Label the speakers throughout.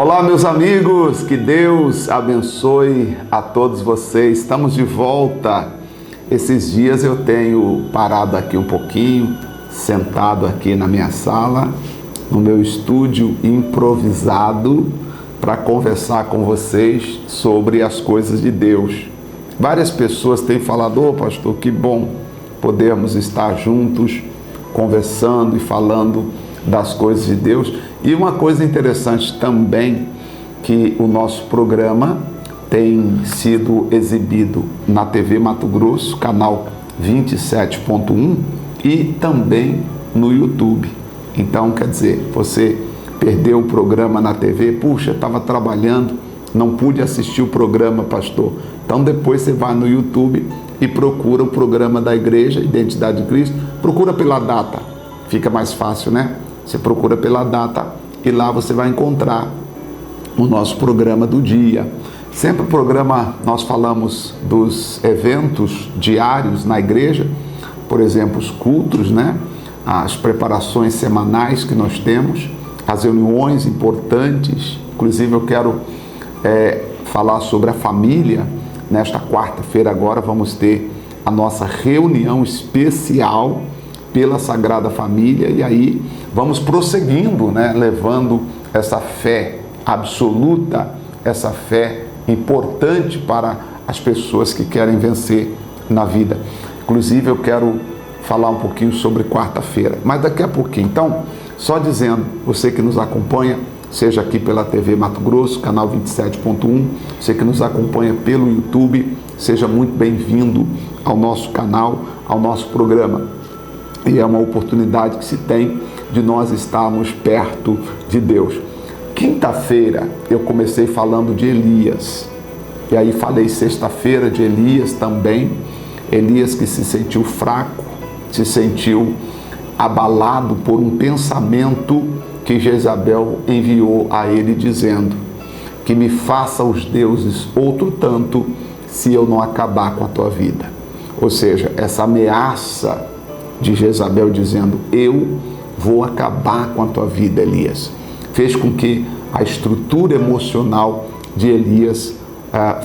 Speaker 1: Olá, meus amigos, que Deus abençoe a todos vocês. Estamos de volta. Esses dias eu tenho parado aqui um pouquinho, sentado aqui na minha sala, no meu estúdio improvisado, para conversar com vocês sobre as coisas de Deus. Várias pessoas têm falado: ô pastor, que bom podermos estar juntos, conversando e falando das coisas de Deus. E uma coisa interessante também, que o nosso programa tem sido exibido na TV Mato Grosso, canal 27.1, e também no YouTube. Então, quer dizer, você perdeu o programa na TV, puxa, estava trabalhando, não pude assistir o programa, pastor. Então depois você vai no YouTube e procura o programa da igreja, Identidade de Cristo, procura pela data, fica mais fácil, né? Você procura pela data e lá você vai encontrar o nosso programa do dia. Sempre o programa, nós falamos dos eventos diários na igreja, por exemplo, os cultos, né? As preparações semanais que nós temos, as reuniões importantes. Inclusive eu quero falar sobre a família. Nesta quarta-feira agora vamos ter a nossa reunião especial pela Sagrada Família, e aí vamos prosseguindo, né, levando essa fé absoluta, essa fé importante para as pessoas que querem vencer na vida. Inclusive eu quero falar um pouquinho sobre quarta-feira, mas daqui a pouquinho. Então, só dizendo, você que nos acompanha, seja aqui pela TV Mato Grosso, canal 27.1, você que nos acompanha pelo YouTube, seja muito bem-vindo ao nosso canal, ao nosso programa. E é uma oportunidade que se tem de nós estarmos perto de Deus. Quinta-feira eu comecei falando de Elias. E aí falei sexta-feira de Elias também. Elias que se sentiu fraco, se sentiu abalado por um pensamento que Jezabel enviou a ele dizendo: que me faça os deuses outro tanto se eu não acabar com a tua vida. Ou seja, essa ameaça de Jezabel dizendo: eu vou acabar com a tua vida, Elias, fez com que a estrutura emocional de Elias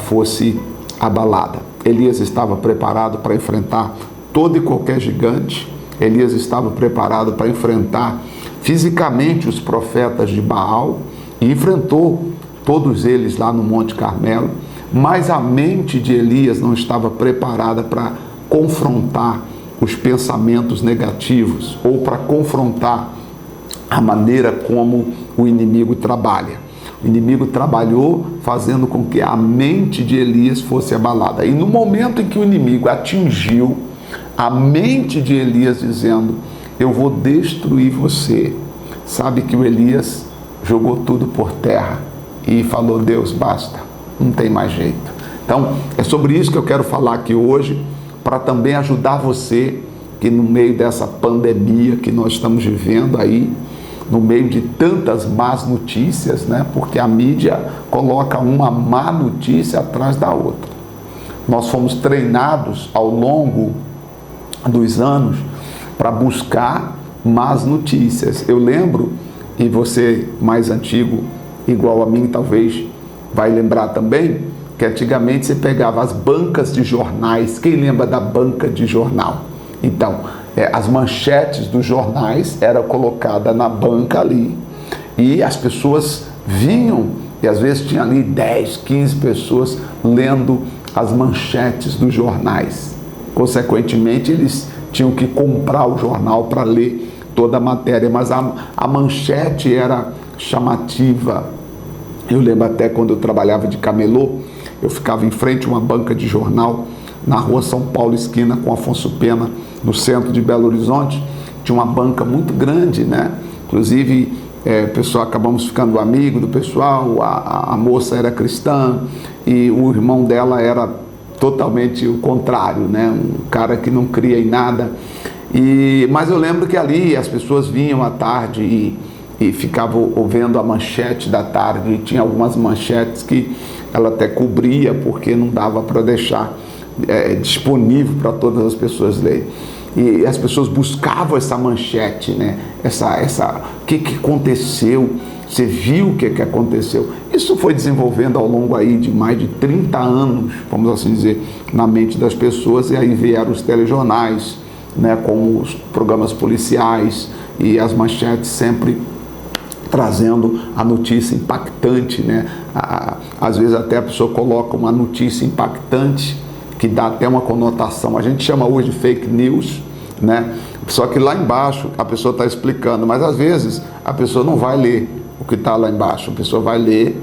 Speaker 1: fosse abalada. Elias estava preparado para enfrentar todo e qualquer gigante. Elias estava preparado para enfrentar fisicamente os profetas de Baal e enfrentou todos eles lá no Monte Carmelo, mas a mente de Elias não estava preparada para confrontar os pensamentos negativos ou para confrontar a maneira como o inimigo trabalha. O inimigo trabalhou fazendo com que a mente de Elias fosse abalada. E no momento em que o inimigo atingiu a mente de Elias dizendo: eu vou destruir você, sabe que o Elias jogou tudo por terra e falou: Deus, basta, não tem mais jeito. Então é sobre isso que eu quero falar aqui hoje, para também ajudar você que no meio dessa pandemia que nós estamos vivendo aí, no meio de tantas más notícias, né? Porque a mídia coloca uma má notícia atrás da outra. Nós fomos treinados ao longo dos anos para buscar más notícias. Eu lembro, e você mais antigo, igual a mim, talvez vai lembrar também, que antigamente você pegava as bancas de jornais. Quem lembra da banca de jornal? Então, as manchetes dos jornais eram colocadas na banca ali, e as pessoas vinham, e às vezes tinha ali 10, 15 pessoas lendo as manchetes dos jornais. Consequentemente, eles tinham que comprar o jornal para ler toda a matéria, mas a manchete era chamativa. Eu lembro até quando eu trabalhava de camelô, eu ficava em frente a uma banca de jornal na rua São Paulo, esquina com Afonso Pena, no centro de Belo Horizonte. Tinha uma banca muito grande, né? Inclusive, o pessoal, acabamos ficando amigo do pessoal. A moça era cristã e o irmão dela era totalmente o contrário, né? Um cara que não cria em nada. Mas eu lembro que ali as pessoas vinham à tarde e ficavam ouvindo a manchete da tarde, e tinha algumas manchetes que ela até cobria, porque não dava para deixar disponível para todas as pessoas lerem. e as pessoas buscavam essa manchete, né? O que aconteceu? Você viu o que aconteceu? Isso foi desenvolvendo ao longo aí de mais de 30 anos, vamos assim dizer, na mente das pessoas, e aí vieram os telejornais, né, com os programas policiais e as manchetes sempre trazendo a notícia impactante, né? Às vezes até a pessoa coloca uma notícia impactante que dá até uma conotação, a gente chama hoje de fake news, né? Só que lá embaixo a pessoa está explicando, mas às vezes a pessoa não vai ler o que está lá embaixo, a pessoa vai ler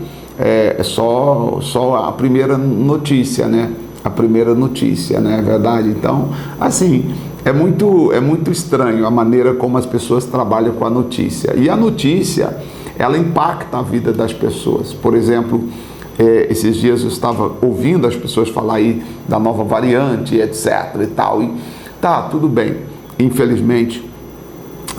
Speaker 1: só a primeira notícia, né? A primeira notícia, né? É verdade? Então, assim, é muito estranho a maneira como as pessoas trabalham com a notícia. E a notícia, ela impacta a vida das pessoas. Por exemplo, esses dias eu estava ouvindo as pessoas falar aí da nova variante, etc. e tal. E tá, tudo bem. Infelizmente,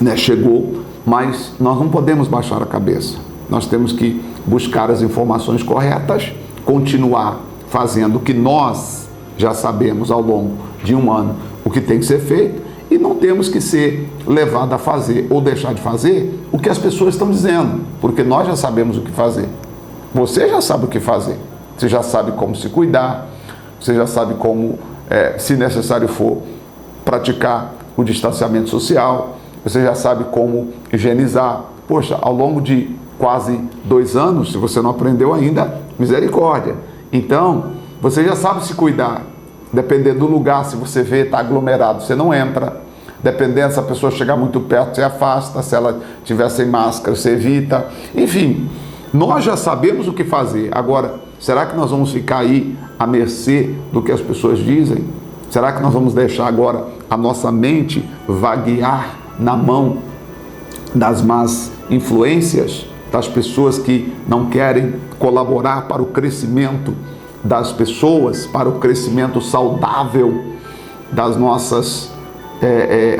Speaker 1: né, chegou, mas nós não podemos baixar a cabeça. Nós temos que buscar as informações corretas, continuar fazendo o que nós já sabemos ao longo de um ano, o que tem que ser feito, e não temos que ser levados a fazer ou deixar de fazer o que as pessoas estão dizendo, porque nós já sabemos o que fazer. Você já sabe o que fazer, você já sabe como se cuidar, você já sabe como, se necessário for, praticar o distanciamento social, você já sabe como higienizar. Poxa, ao longo de quase 2 anos, se você não aprendeu ainda, misericórdia. Então, você já sabe se cuidar. Dependendo do lugar, se você vê, está aglomerado, você não entra. Dependendo se a pessoa chegar muito perto, você afasta. Se ela estiver sem máscara, você evita. Enfim, nós já sabemos o que fazer. Agora, será que nós vamos ficar aí à mercê do que as pessoas dizem? Será que nós vamos deixar agora a nossa mente vaguear na mão das más influências, das pessoas que não querem colaborar para o crescimento das pessoas, para o crescimento saudável das nossas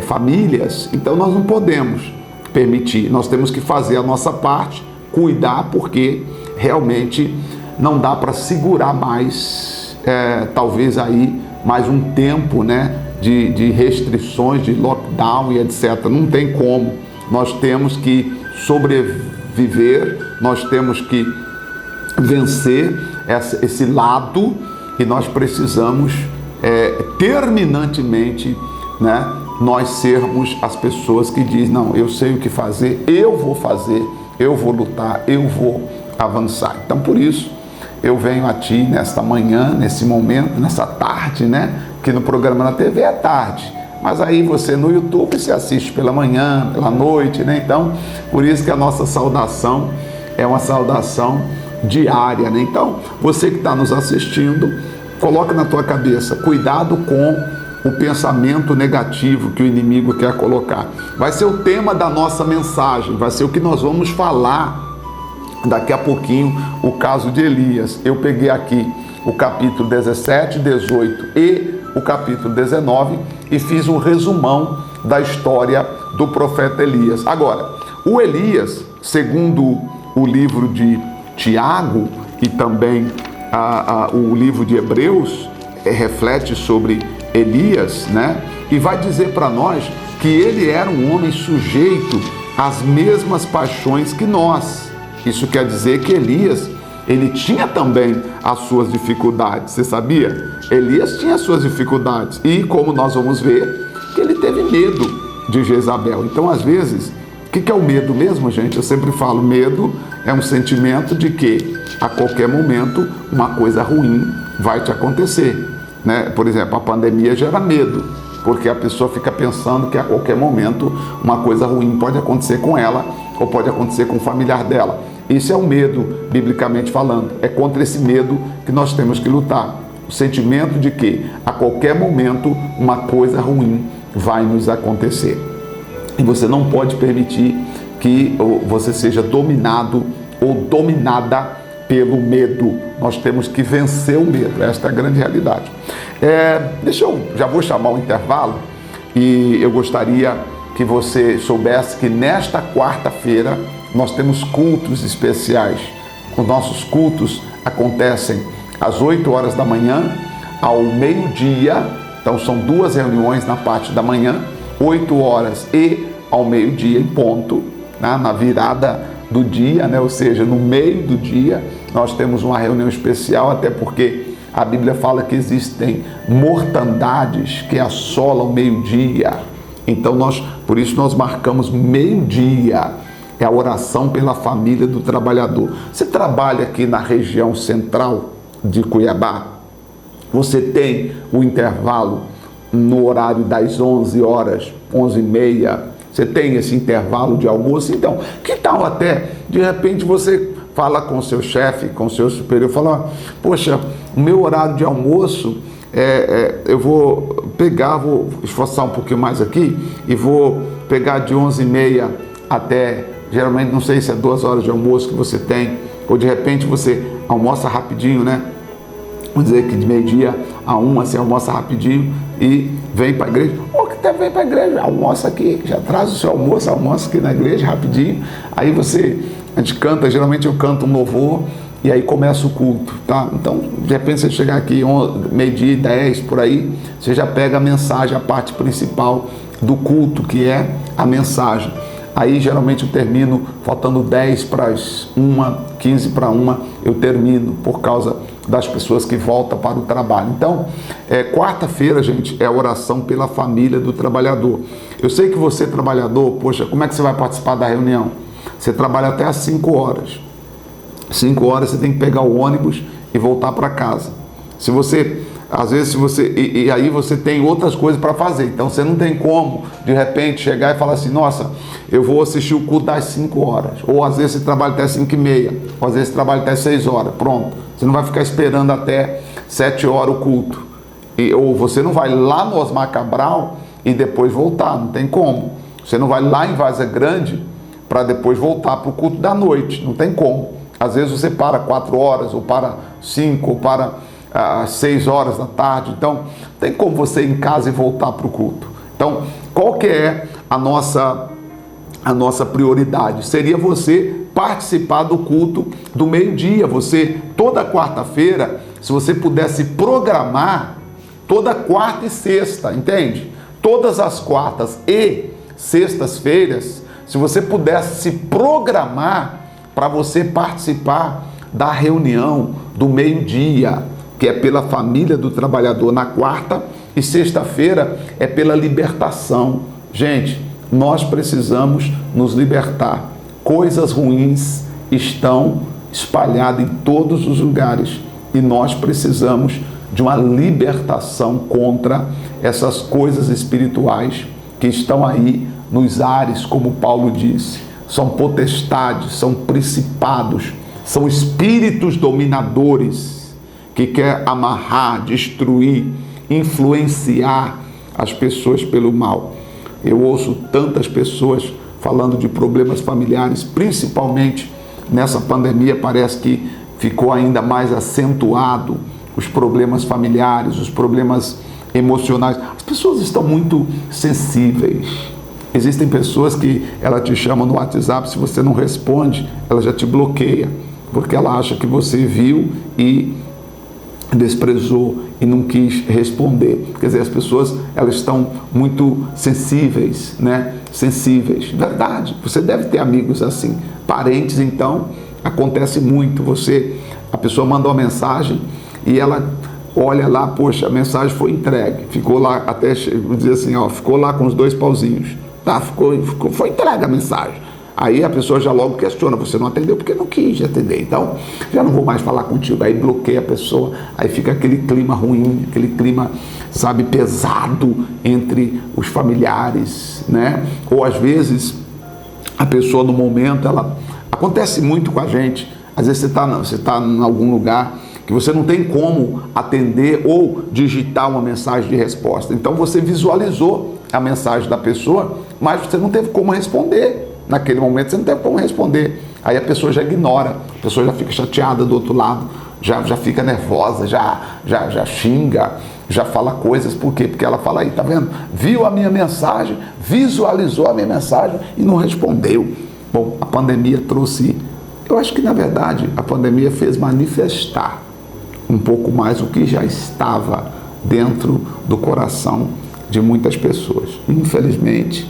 Speaker 1: famílias? Então nós não podemos permitir, nós temos que fazer a nossa parte, cuidar, porque realmente não dá para segurar mais, talvez aí mais um tempo, né, de restrições, de lockdown e etc. Não tem como. Nós temos que sobreviver, nós temos que vencer esse lado, e nós precisamos terminantemente, né, nós sermos as pessoas que dizem: não, eu sei o que fazer, eu vou fazer, eu vou lutar, eu vou avançar. Então, por isso, eu venho a ti nesta manhã, nesse momento, nessa tarde, né? Que no programa na TV é tarde, mas aí você no YouTube você assiste pela manhã, pela noite, né? Então, por isso que a nossa saudação é uma saudação diária, né? Então, você que está nos assistindo, coloca na tua cabeça, cuidado com o pensamento negativo que o inimigo quer colocar. Vai ser o tema da nossa mensagem, vai ser o que nós vamos falar daqui a pouquinho, o caso de Elias. Eu peguei aqui o capítulo 17, 18 e o capítulo 19 e fiz um resumão da história do profeta Elias. Agora, o Elias, segundo o livro de Tiago e também o livro de Hebreus, reflete sobre Elias, né? E vai dizer para nós que ele era um homem sujeito às mesmas paixões que nós. Isso quer dizer que Elias, ele tinha também as suas dificuldades. Você sabia? Elias tinha as suas dificuldades. E como nós vamos ver, que ele teve medo de Jezabel. Então, às vezes, o que é o medo mesmo, gente? Eu sempre falo, medo é um sentimento de que a qualquer momento uma coisa ruim vai te acontecer, né? Por exemplo, a pandemia gera medo, porque a pessoa fica pensando que a qualquer momento uma coisa ruim pode acontecer com ela ou pode acontecer com o familiar dela. Isso é o medo, biblicamente falando. É contra esse medo que nós temos que lutar. O sentimento de que a qualquer momento uma coisa ruim vai nos acontecer. E você não pode permitir que você seja dominado ou dominada pelo medo. Nós temos que vencer o medo. Esta é a grande realidade. Já vou chamar o intervalo, e eu gostaria que você soubesse que nesta quarta-feira nós temos cultos especiais. Os nossos cultos acontecem às 8 horas da manhã, ao meio-dia. Então são 2 reuniões na parte da manhã 8 horas e ao meio-dia em ponto, né? Na virada do dia, né? Ou seja, no meio do dia, nós temos uma reunião especial, até porque a Bíblia fala que existem mortandades que assolam o meio-dia. Então, por isso nós marcamos meio-dia. É a oração pela família do trabalhador. Você trabalha aqui na região central de Cuiabá, você tem o intervalo no horário das 11 horas, 11h30, você tem esse intervalo de almoço. Então, que tal até, de repente, você fala com o seu chefe, com o seu superior, fala, poxa, o meu horário de almoço, eu vou esforçar um pouquinho mais aqui e vou pegar de 11h30 até, geralmente, não sei se é 2 horas de almoço que você tem, ou de repente você almoça rapidinho, né? Vamos dizer que de meio-dia a 1, você almoça rapidinho e vem para a igreja, ou que até vem para a igreja, almoça aqui, já traz o seu almoço, almoça aqui na igreja rapidinho, aí a gente canta, geralmente eu canto um louvor, e aí começa o culto, tá? Então, de repente você chegar aqui, meio-dia e 10, por aí, você já pega a mensagem, a parte principal do culto, que é a mensagem. Aí, geralmente, eu termino faltando 10 para as 1, 15 para 1, eu termino, por causa das pessoas que voltam para o trabalho. Então, quarta-feira, gente, é a oração pela família do trabalhador. Eu sei que você, trabalhador, poxa, como é que você vai participar da reunião? Você trabalha até às 5 horas. 5 horas você tem que pegar o ônibus e voltar para casa. E aí você tem outras coisas para fazer, então você não tem como, de repente, chegar e falar assim, nossa, eu vou assistir o culto das 5 horas, ou às vezes você trabalha até 5h30, ou às vezes você trabalha até 6 horas, pronto. Você não vai ficar esperando até 7 horas o culto, ou você não vai lá no Osmar Cabral e depois voltar, não tem como. Você não vai lá em Várzea Grande para depois voltar para o culto da noite, não tem como. Às vezes você para 4 horas, ou para 5, ou para às 6 horas da tarde. Então, tem como você ir em casa e voltar para o culto. Então, qual que é a nossa prioridade? Seria você participar do culto do meio-dia. Você, toda quarta-feira, se você pudesse programar, toda quarta e sexta, entende? Todas as quartas e sextas-feiras, se você pudesse se programar para você participar da reunião do meio-dia, que é pela família do trabalhador na quarta, e sexta-feira é pela libertação. Gente, nós precisamos nos libertar. Coisas ruins estão espalhadas em todos os lugares e nós precisamos de uma libertação contra essas coisas espirituais que estão aí nos ares, como Paulo disse. São potestades, são principados, são espíritos dominadores que quer amarrar, destruir, influenciar as pessoas pelo mal. Eu ouço tantas pessoas falando de problemas familiares, principalmente nessa pandemia, parece que ficou ainda mais acentuado os problemas familiares, os problemas emocionais. As pessoas estão muito sensíveis. Existem pessoas que ela te chama no WhatsApp, se você não responde, ela já te bloqueia, porque ela acha que você viu e desprezou e não quis responder. Quer dizer, as pessoas, elas estão muito sensíveis, né? Sensíveis. Verdade, você deve ter amigos assim. Parentes, então, acontece muito. A pessoa manda uma mensagem e ela olha lá, poxa, a mensagem foi entregue. Ficou lá, até, vou dizer assim, ó, ficou lá com os 2 pauzinhos. Tá, foi entregue a mensagem. Aí a pessoa já logo questiona, você não atendeu porque não quis atender, então já não vou mais falar contigo. Aí bloqueia a pessoa, aí fica aquele clima ruim, aquele clima, sabe, pesado entre os familiares, né? Ou às vezes a pessoa no momento, acontece muito com a gente, às vezes você está em algum lugar que você não tem como atender ou digitar uma mensagem de resposta, então você visualizou a mensagem da pessoa, mas você não teve como responder. Naquele momento você não tem como responder. Aí a pessoa já ignora, a pessoa já fica chateada do outro lado, já fica nervosa, já xinga, já fala coisas. Por quê? Porque ela fala aí, tá vendo? Viu a minha mensagem, visualizou a minha mensagem e não respondeu. Bom, a pandemia trouxe, eu acho que na verdade a pandemia fez manifestar um pouco mais o que já estava dentro do coração de muitas pessoas. Infelizmente,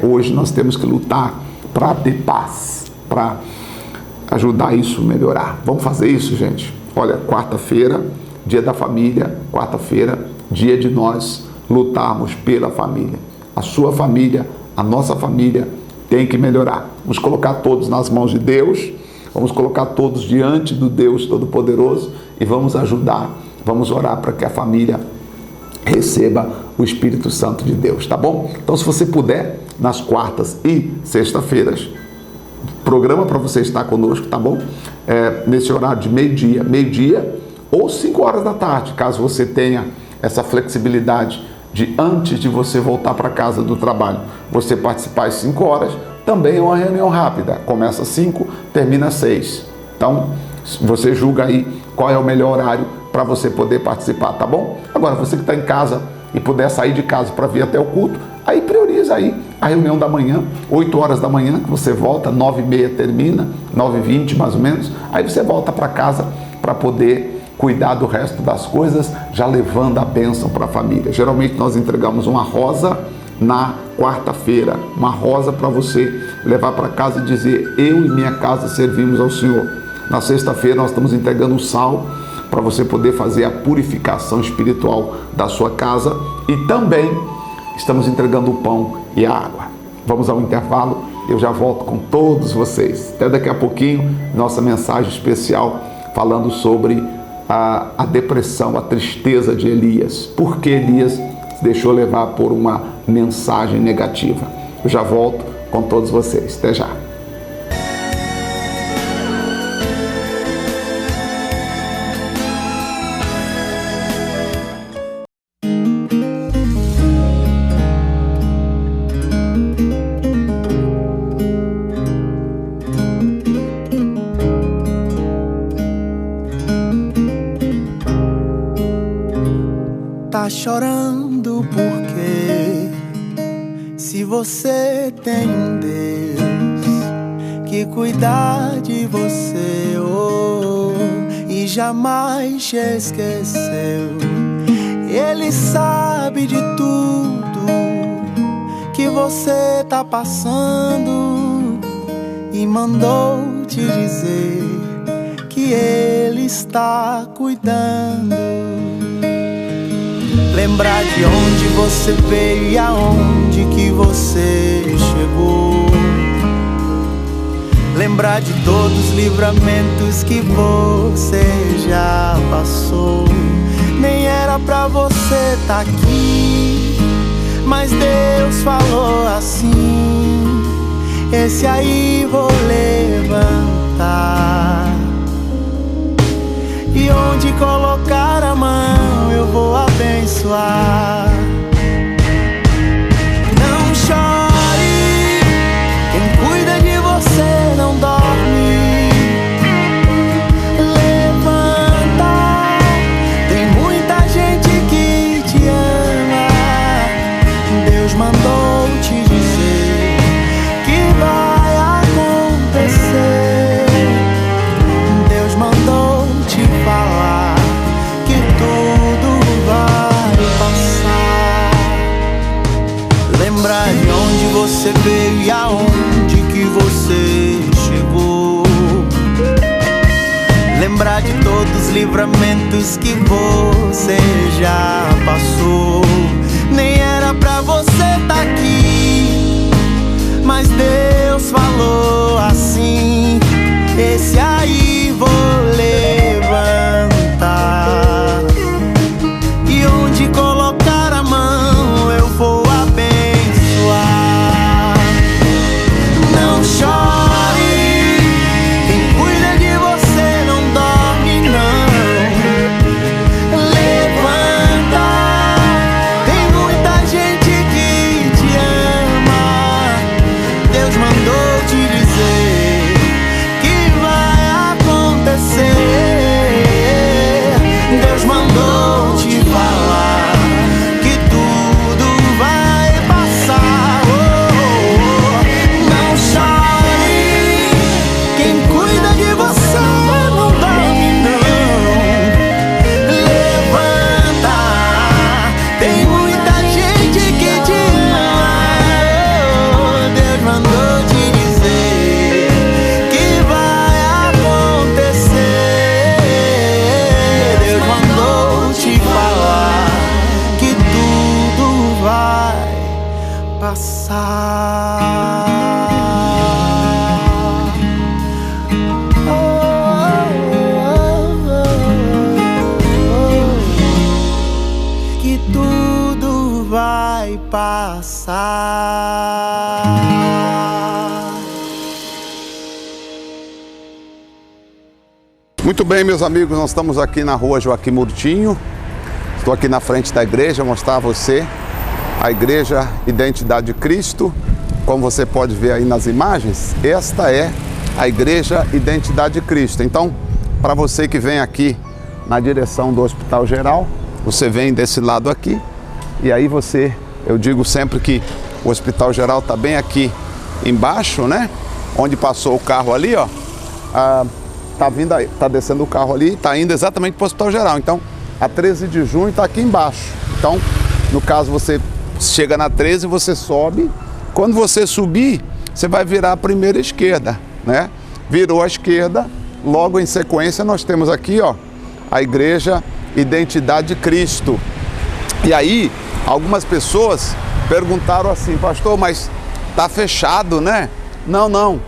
Speaker 1: hoje nós temos que lutar para ter paz, para ajudar isso a melhorar. Vamos fazer isso, gente? Olha, quarta-feira, dia da família, quarta-feira, dia de nós lutarmos pela família. A sua família, a nossa família tem que melhorar. Vamos colocar todos nas mãos de Deus, vamos colocar todos diante do Deus Todo-Poderoso e vamos ajudar, vamos orar para que a família receba o Espírito Santo de Deus, tá bom? Então, se você puder, nas quartas e sexta-feiras, programa para você estar conosco, tá bom? Nesse horário de meio-dia ou 5 horas da tarde, caso você tenha essa flexibilidade de antes de você voltar para casa do trabalho, você participar às 5 horas, também é uma reunião rápida, começa às 5, termina às 6. Então, você julga aí qual é o melhor horário para você poder participar, tá bom? Agora, você que está em casa e puder sair de casa para vir até o culto, aí prioriza aí a reunião da manhã, 8 horas da manhã, que você volta, 9h30 termina, 9h20 mais ou menos, aí você volta para casa para poder cuidar do resto das coisas, já levando a bênção para a família. Geralmente nós entregamos uma rosa na quarta-feira, uma rosa para você levar para casa e dizer: eu e minha casa servimos ao Senhor. Na sexta-feira nós estamos entregando o sal para você poder fazer a purificação espiritual da sua casa e também estamos entregando o pão e a água. Vamos ao intervalo, eu já volto com todos vocês. Até daqui a pouquinho, nossa mensagem especial falando sobre a depressão, a tristeza de Elias. Por que Elias se deixou levar por uma mensagem negativa? Eu já volto com todos vocês. Até já.
Speaker 2: Tá chorando porque se você tem um Deus que cuida de você, e jamais te esqueceu, Ele sabe de tudo que você tá passando e mandou te dizer que Ele está cuidando. Lembrar de onde você veio e aonde que você chegou. Lembrar de todos os livramentos que você já passou. Nem era pra você tá aqui, mas Deus falou assim: esse aí vou levantar. E onde colocar a mão eu vou abençoar. Não chore, quem cuida de você não dorme. Levanta, tem muita gente que te ama. Deus mandou te dizer que vai acontecer. Deus mandou te falar que tudo vai passar. Lembrar de onde você veio e aonde que você chegou. Lembrar de todos os livramentos que você já passou. Nem era pra você tá aqui, mas Deus falou assim: esse aí vou levantar. E onde colocar a mão eu vou abençoar. Não chore, quem cuida de você não dorme não. Levanta, tem muita gente que te ama. Deus mandou te dizer que vai acontecer. vai passar.
Speaker 1: Muito bem, meus amigos, nós estamos aqui na rua Joaquim Murtinho. Estou aqui na frente da igreja, mostrar a você a Igreja Identidade de Cristo. Como você pode ver aí nas imagens, esta é a Igreja Identidade de Cristo. Então, para você que vem aqui na direção do Hospital Geral, você vem desse lado aqui, e aí eu digo sempre que o Hospital Geral está bem aqui embaixo, né? Onde passou o carro ali, ó. Tá descendo o carro ali, tá indo exatamente para o Hospital Geral. Então, a 13 de junho está aqui embaixo. Então, no caso, você chega na 13, você sobe. Quando você subir, você vai virar a primeira esquerda, né? Virou a esquerda, logo em sequência nós temos aqui, ó, a Igreja Identidade de Cristo. E aí, algumas pessoas perguntaram assim: pastor, mas tá fechado, né? Não.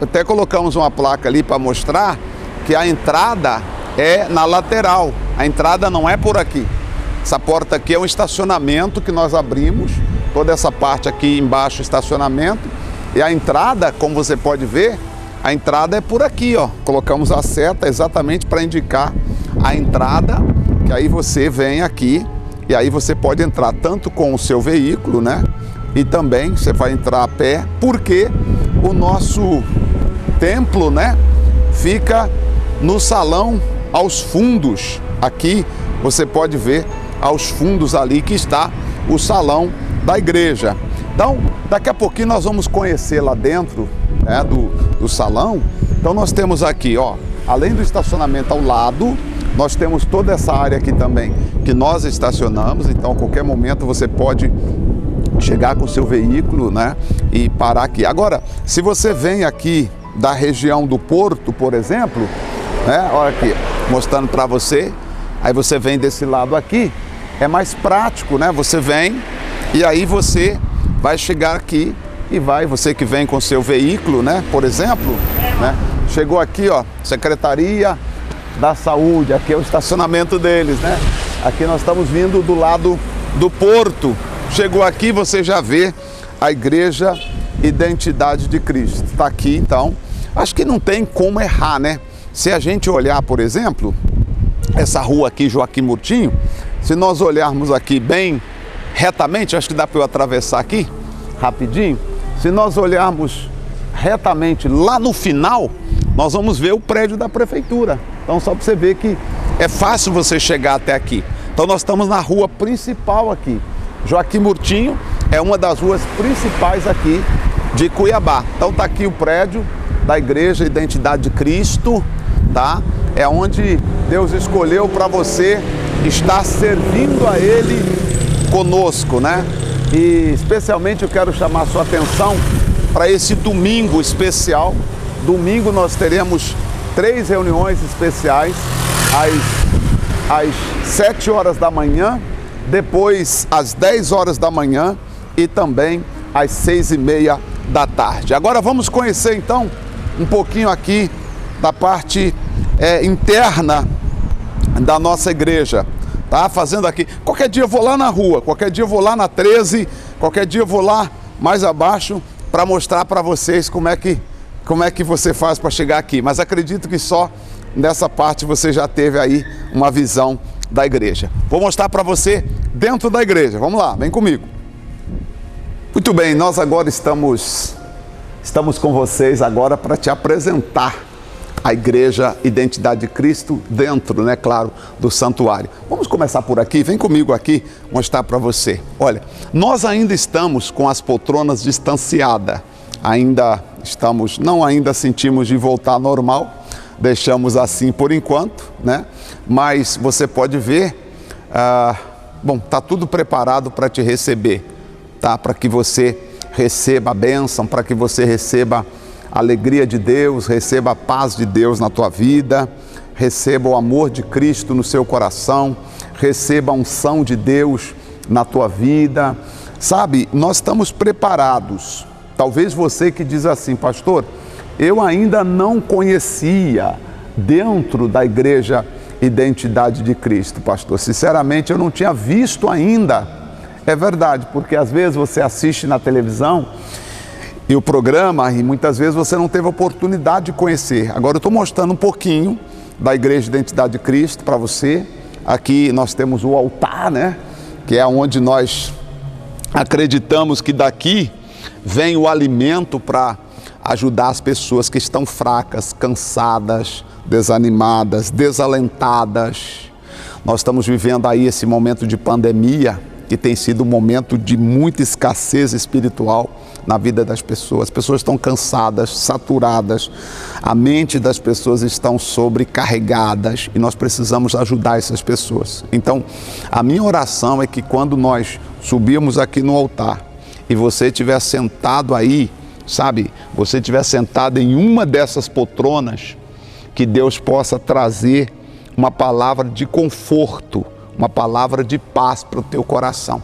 Speaker 1: Até colocamos uma placa ali para mostrar que a entrada é na lateral. A entrada não é por aqui. Essa porta aqui é um estacionamento que nós abrimos. Toda essa parte aqui embaixo, estacionamento. E a entrada, como você pode ver, a entrada é por aqui, ó. Colocamos a seta exatamente para indicar a entrada, que aí você vem aqui e aí você pode entrar tanto com o seu veículo, né? E também você vai entrar a pé, porque o nosso templo, né, fica no salão aos fundos. Aqui você pode ver aos fundos ali que está o salão da igreja. Então, daqui a pouquinho nós vamos conhecer lá dentro, né, do salão. Então nós temos aqui, ó, além do estacionamento ao lado, nós temos toda essa área aqui também que nós estacionamos. Então, a qualquer momento você pode chegar com o seu veículo, né, e parar aqui. Agora, se você vem aqui da região do Porto, por exemplo, né, olha aqui, mostrando para você, aí você vem desse lado aqui, é mais prático, né? Você vem e aí você vai chegar aqui e você que vem com o seu veículo, né, por exemplo, né, chegou aqui, ó, Secretaria da Saúde, aqui é o estacionamento deles, né? Aqui nós estamos vindo do lado do Porto. Chegou aqui, você já vê a Igreja Identidade de Cristo. Está aqui, então, acho que não tem como errar, né? Se a gente olhar, por exemplo, essa rua aqui, Joaquim Murtinho, se nós olharmos aqui bem retamente, acho que dá para eu atravessar aqui, rapidinho. Se nós olharmos retamente lá no final, nós vamos ver o prédio da prefeitura. Então, só para você ver que é fácil você chegar até aqui. Então, nós estamos na rua principal aqui. Joaquim Murtinho é uma das ruas principais aqui de Cuiabá. Então tá aqui o prédio da Igreja Identidade de Cristo, tá? É onde Deus escolheu para você estar servindo a Ele conosco, né? E especialmente eu quero chamar a sua atenção para esse domingo especial. Domingo nós teremos 3 reuniões especiais às 7 horas da manhã, depois às 10 horas da manhã e também às 6:30 da tarde. Agora vamos conhecer então um pouquinho aqui da parte interna da nossa igreja, tá? Fazendo aqui, qualquer dia eu vou lá na rua, qualquer dia eu vou lá na 13, qualquer dia eu vou lá mais abaixo para mostrar para vocês como é que você faz para chegar aqui. Mas acredito que só nessa parte você já teve aí uma visão da igreja. Vou mostrar para você dentro da igreja. Vamos lá, vem comigo. Muito bem, nós agora estamos com vocês agora para te apresentar a Igreja Identidade de Cristo dentro, né, claro, do santuário. Vamos começar por aqui, vem comigo aqui mostrar para você. Olha, nós ainda estamos com as poltronas distanciadas, ainda sentimos de voltar ao normal, deixamos assim por enquanto, né? Mas você pode ver, tá tudo preparado para te receber, tá? Para que você receba a bênção, para que você receba a alegria de Deus, receba a paz de Deus na tua vida, receba o amor de Cristo no seu coração, receba a unção de Deus na tua vida. Sabe, nós estamos preparados. Talvez você que diz assim: pastor, eu ainda não conhecia dentro da Igreja Identidade de Cristo, pastor. Sinceramente, eu não tinha visto ainda É verdade, porque às vezes você assiste na televisão e o programa, e muitas vezes você não teve a oportunidade de conhecer. Agora eu estou mostrando um pouquinho da Igreja Identidade de Cristo para você. Aqui nós temos o altar, né? Que é onde nós acreditamos que daqui vem o alimento para ajudar as pessoas que estão fracas, cansadas, desanimadas, desalentadas. Nós estamos vivendo aí esse momento de pandemia, que tem sido um momento de muita escassez espiritual na vida das pessoas. As pessoas estão cansadas, saturadas, a mente das pessoas estão sobrecarregadas e nós precisamos ajudar essas pessoas. Então, a minha oração é que quando nós subirmos aqui no altar e você estiver sentado aí, sabe, você estiver sentado em uma dessas poltronas, que Deus possa trazer uma palavra de conforto, uma palavra de paz para o teu coração.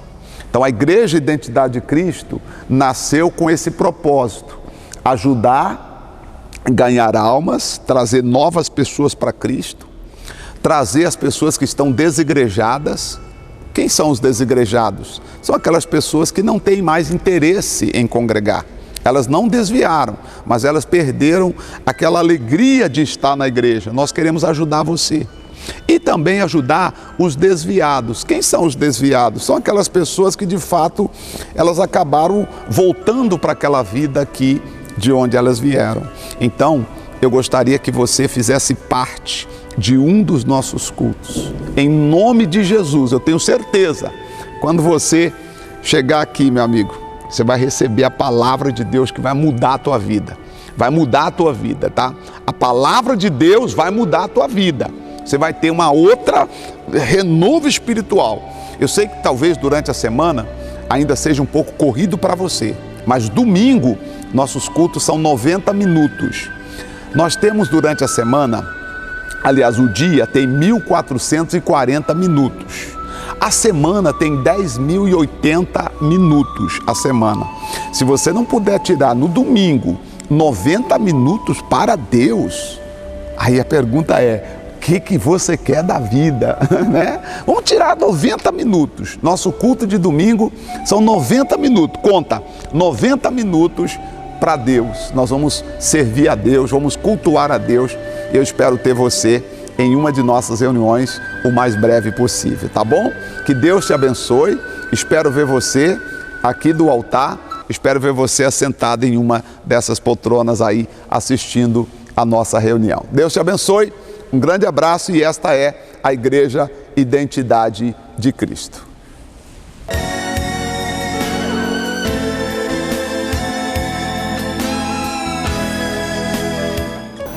Speaker 1: Então a Igreja Identidade de Cristo nasceu com esse propósito: ajudar, ganhar almas, trazer novas pessoas para Cristo, trazer as pessoas que estão desigrejadas. Quem são os desigrejados? São aquelas pessoas que não têm mais interesse em congregar. Elas não desviaram, mas elas perderam aquela alegria de estar na igreja. Nós queremos ajudar você. E também ajudar os desviados. Quem são os desviados? São aquelas pessoas que de fato elas acabaram voltando para aquela vida aqui de onde elas vieram. Então eu gostaria que você fizesse parte de um dos nossos cultos. Em nome de Jesus, eu tenho certeza, quando você chegar aqui, meu amigo, você vai receber a palavra de Deus que vai mudar a tua vida. Vai mudar a tua vida, tá? A palavra de Deus vai mudar a tua vida. Você vai ter uma outra renovo espiritual. Eu sei que talvez durante a semana ainda seja um pouco corrido para você, mas domingo nossos cultos são 90 minutos. Nós temos durante a semana, aliás, o dia tem 1440 minutos. A semana tem 10.080 minutos a semana. Se você não puder tirar no domingo 90 minutos para Deus, aí a pergunta é: o que você quer da vida, né? Vamos tirar 90 minutos. Nosso culto de domingo são 90 minutos. Conta, 90 minutos para Deus. Nós vamos servir a Deus, vamos cultuar a Deus. Eu espero ter você em uma de nossas reuniões o mais breve possível, tá bom? Que Deus te abençoe. Espero ver você aqui do altar. Espero ver você assentado em uma dessas poltronas aí, assistindo a nossa reunião. Deus te abençoe. Um grande abraço, e esta é a Igreja Identidade de Cristo.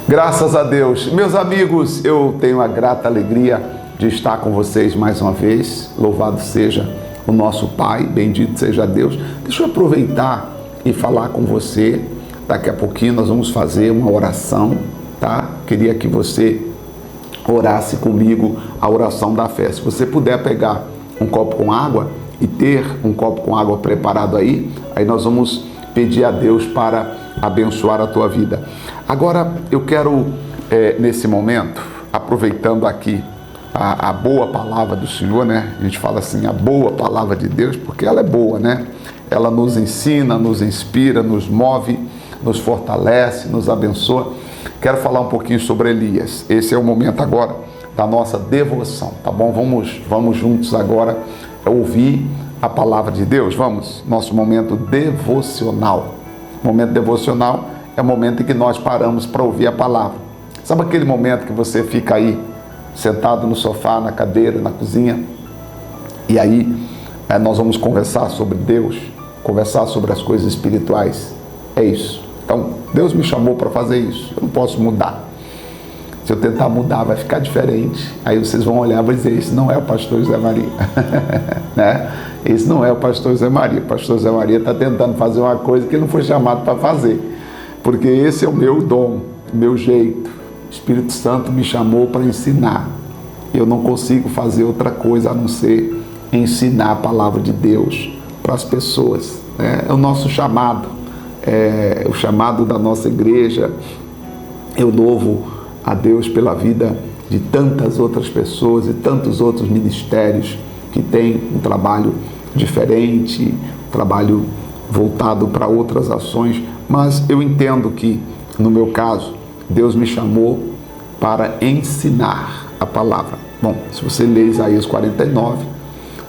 Speaker 1: Graças a Deus. Meus amigos, eu tenho a grata alegria de estar com vocês mais uma vez. Louvado seja o nosso Pai, bendito seja Deus. Deixa eu aproveitar e falar com você. Daqui a pouquinho nós vamos fazer uma oração, tá? Queria que você orasse comigo a oração da fé. Se você puder pegar um copo com água e ter um copo com água preparado aí nós vamos pedir a Deus para abençoar a tua vida. Agora eu quero, nesse momento, aproveitando aqui a boa palavra do Senhor, né? A gente fala assim, a boa palavra de Deus, porque ela é boa, né? Ela nos ensina, nos inspira, nos move, nos fortalece, nos abençoa. Quero falar um pouquinho sobre Elias. Esse é o momento agora da nossa devoção, tá bom? Vamos juntos agora ouvir a palavra de Deus. Vamos, nosso momento devocional. O momento devocional é o momento em que nós paramos para ouvir a palavra. Sabe aquele momento que você fica aí, sentado no sofá, na cadeira, na cozinha, e aí nós vamos conversar sobre Deus, conversar sobre as coisas espirituais? É isso. Então, Deus me chamou para fazer isso. Eu não posso mudar. Se eu tentar mudar, vai ficar diferente. Aí vocês vão olhar e vão dizer, esse não é o pastor José Maria. Né? Esse não é o pastor José Maria. O pastor José Maria está tentando fazer uma coisa que ele não foi chamado para fazer. Porque esse é o meu dom, o meu jeito. O Espírito Santo me chamou para ensinar. Eu não consigo fazer outra coisa a não ser ensinar a palavra de Deus para as pessoas. É o nosso chamado. O chamado da nossa igreja. Eu louvo a Deus pela vida de tantas outras pessoas e tantos outros ministérios que têm um trabalho diferente, trabalho voltado para outras ações, mas eu entendo que, no meu caso, Deus me chamou para ensinar a palavra. Bom, se você ler Isaías 49,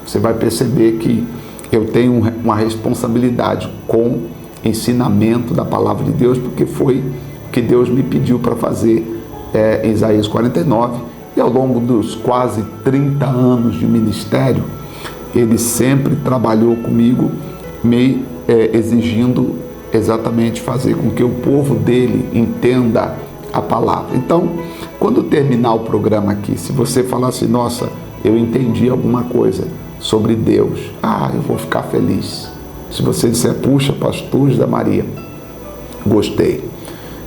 Speaker 1: você vai perceber que eu tenho uma responsabilidade com ensinamento da palavra de Deus, porque foi o que Deus me pediu para fazer em Isaías 49, e ao longo dos quase 30 anos de ministério, ele sempre trabalhou comigo, me exigindo exatamente fazer com que o povo dele entenda a palavra. Então, quando terminar o programa aqui, se você falar assim, nossa, eu entendi alguma coisa sobre Deus, eu vou ficar feliz. Se você disser, puxa, pastor José Maria, gostei,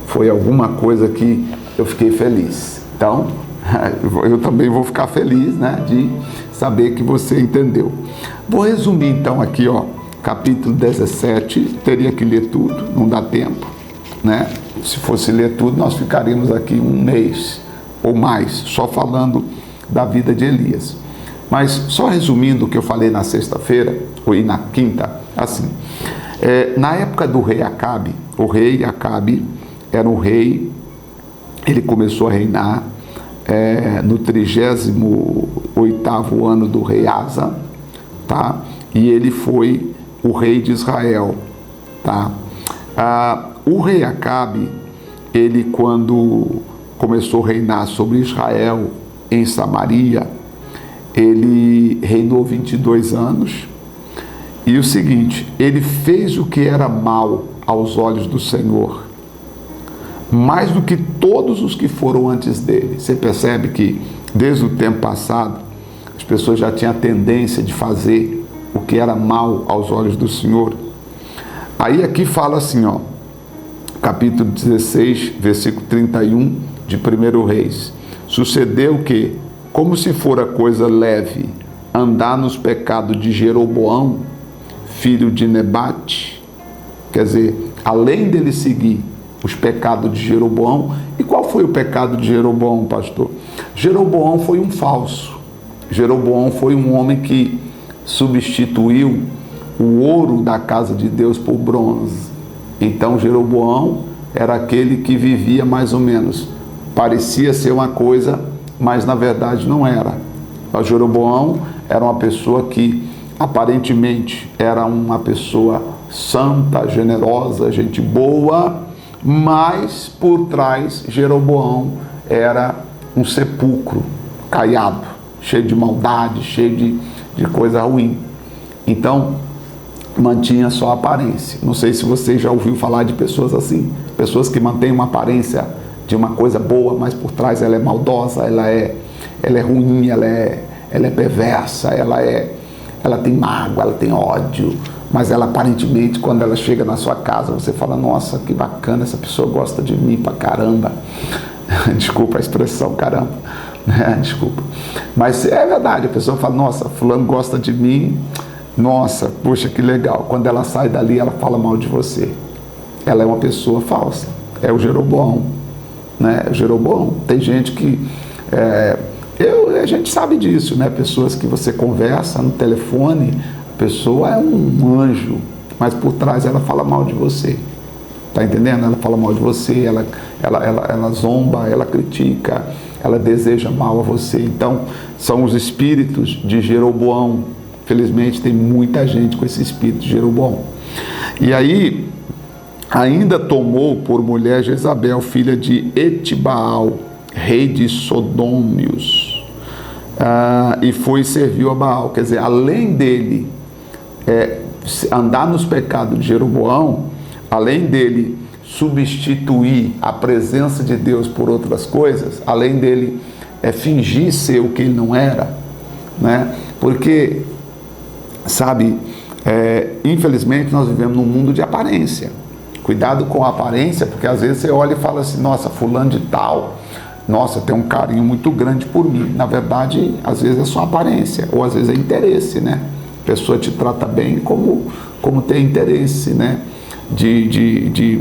Speaker 1: foi alguma coisa que eu fiquei feliz. Então, eu também vou ficar feliz, né, de saber que você entendeu. Vou resumir então aqui, capítulo 17, teria que ler tudo, não dá tempo, né? Se fosse ler tudo, nós ficaríamos aqui um mês ou mais, só falando da vida de Elias. Mas só resumindo o que eu falei na sexta-feira, ou na quinta, assim, na época do rei Acabe, o rei Acabe era um rei, ele começou a reinar no 38º ano do rei Asa, tá? E ele foi o rei de Israel, tá? O rei Acabe, ele quando começou a reinar sobre Israel em Samaria, ele reinou 22 anos, e o seguinte, ele fez o que era mal aos olhos do Senhor, mais do que todos os que foram antes dele. Você percebe que desde o tempo passado, as pessoas já tinham a tendência de fazer o que era mal aos olhos do Senhor. Aí aqui fala assim, capítulo 16, versículo 31 de 1 Reis. Sucedeu que, como se fora coisa leve, andar nos pecados de Jeroboão, filho de Nebate, quer dizer, além dele seguir os pecados de Jeroboão. E qual foi o pecado de Jeroboão, pastor? Jeroboão foi um falso. Jeroboão foi um homem que substituiu o ouro da casa de Deus por bronze. Então Jeroboão era aquele que vivia mais ou menos, parecia ser uma coisa, mas na verdade não era. O Jeroboão era uma pessoa que aparentemente era uma pessoa santa, generosa, gente boa, mas por trás Jeroboão era um sepulcro caiado, cheio de maldade, cheio de coisa ruim. Então mantinha só a aparência. Não sei se você já ouviu falar de pessoas assim, pessoas que mantêm uma aparência de uma coisa boa, mas por trás ela é maldosa, ela é ruim, ela é perversa, ela tem mágoa, ela tem ódio, mas ela aparentemente, quando ela chega na sua casa, você fala, nossa, que bacana, essa pessoa gosta de mim pra caramba. Desculpa a expressão, caramba, desculpa. Mas é verdade, a pessoa fala, nossa, fulano gosta de mim, nossa, puxa, que legal. Quando ela sai dali, ela fala mal de você. Ela é uma pessoa falsa, é o Jeroboão, né? O Jeroboão. Tem gente que... a gente sabe disso, né? Pessoas que você conversa no telefone, a pessoa é um anjo, mas por trás ela fala mal de você. Tá entendendo? Ela fala mal de você, ela zomba, ela critica, ela deseja mal a você. Então, são os espíritos de Jeroboão. Felizmente, tem muita gente com esse espírito de Jeroboão. E aí, ainda tomou por mulher Jezabel, filha de Etibaal, rei de Sodômios, e foi e serviu a Baal. Quer dizer, além dele andar nos pecados de Jeroboão, além dele substituir a presença de Deus por outras coisas, além dele fingir ser o que ele não era, né? Porque, sabe, infelizmente nós vivemos num mundo de aparência. Cuidado com a aparência, porque às vezes você olha e fala assim, nossa, fulano de tal, nossa, tem um carinho muito grande por mim. Na verdade, às vezes é só aparência, ou às vezes é interesse, né? A pessoa te trata bem como tem interesse, né? De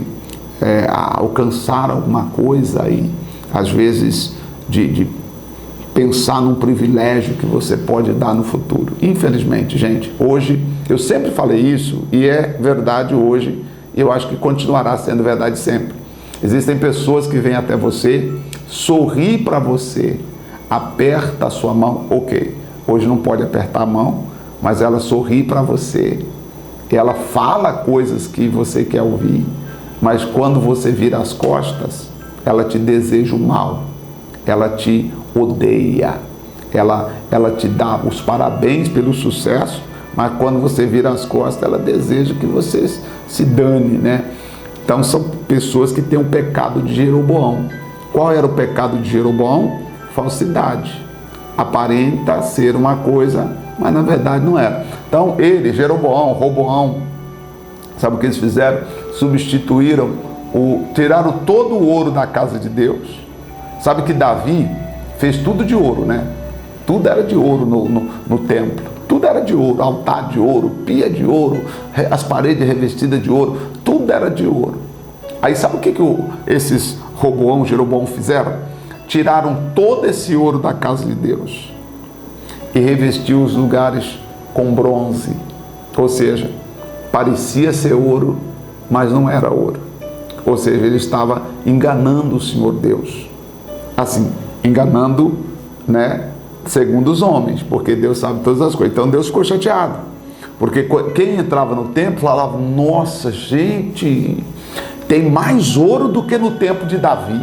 Speaker 1: alcançar alguma coisa e às vezes de pensar num privilégio que você pode dar no futuro. Infelizmente, gente, hoje, eu sempre falei isso e é verdade hoje, e eu acho que continuará sendo verdade sempre. Existem pessoas que vêm até você, sorri para você, aperta a sua mão, ok, hoje não pode apertar a mão, mas ela sorri para você, ela fala coisas que você quer ouvir, mas quando você vira as costas, ela te deseja o mal, ela te odeia, ela te dá os parabéns pelo sucesso, mas quando você vira as costas, ela deseja que você se dane, né? Então são pessoas que têm o pecado de Jeroboão. Qual era o pecado de Jeroboão? Falsidade. Aparenta ser uma coisa, mas na verdade não era. Então ele, Jeroboão, Roboão, sabe o que eles fizeram? Substituíram, tiraram todo o ouro da casa de Deus. Sabe que Davi fez tudo de ouro, né? Tudo era de ouro no templo. Tudo era de ouro, altar de ouro, pia de ouro, as paredes revestidas de ouro, tudo era de ouro. Aí sabe o que esses Roboão, Jeroboão fizeram? Tiraram todo esse ouro da casa de Deus e revestiu os lugares com bronze. Ou seja, parecia ser ouro, mas não era ouro. Ou seja, ele estava enganando o Senhor Deus. Assim, enganando, né? Segundo os homens, porque Deus sabe todas as coisas. Então Deus ficou chateado, porque quem entrava no templo falava: nossa, gente, tem mais ouro do que no tempo de Davi.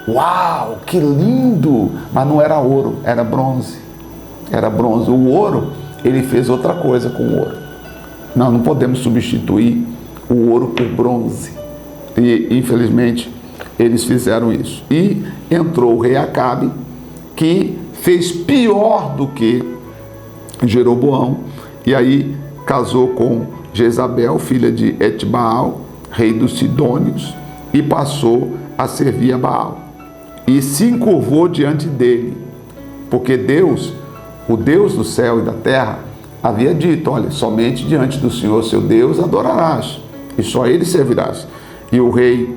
Speaker 1: Uau, que lindo! Mas não era ouro, era bronze. Era bronze. O ouro, ele fez outra coisa com o ouro. Nós não podemos substituir o ouro por bronze. E infelizmente eles fizeram isso. E entrou o rei Acabe, que fez pior do que Jeroboão, e aí casou com Jezabel, filha de Etbaal, rei dos Sidônios, e passou a servir a Baal. E se encurvou diante dele, porque Deus, o Deus do céu e da terra, havia dito: olha, somente diante do Senhor seu Deus adorarás, e só ele servirás. E o rei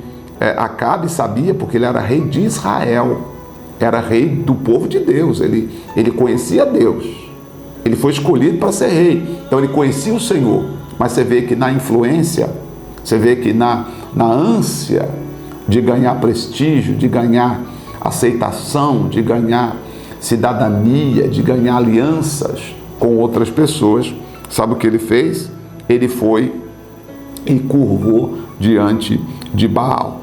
Speaker 1: Acabe sabia, porque ele era rei de Israel, era rei do povo de Deus, ele conhecia Deus, ele foi escolhido para ser rei, então ele conhecia o Senhor. Mas você vê que na influência, você vê que na ânsia de ganhar prestígio, de ganhar aceitação, de ganhar cidadania, de ganhar alianças com outras pessoas, sabe o que ele fez? Ele foi e curvou diante de Baal,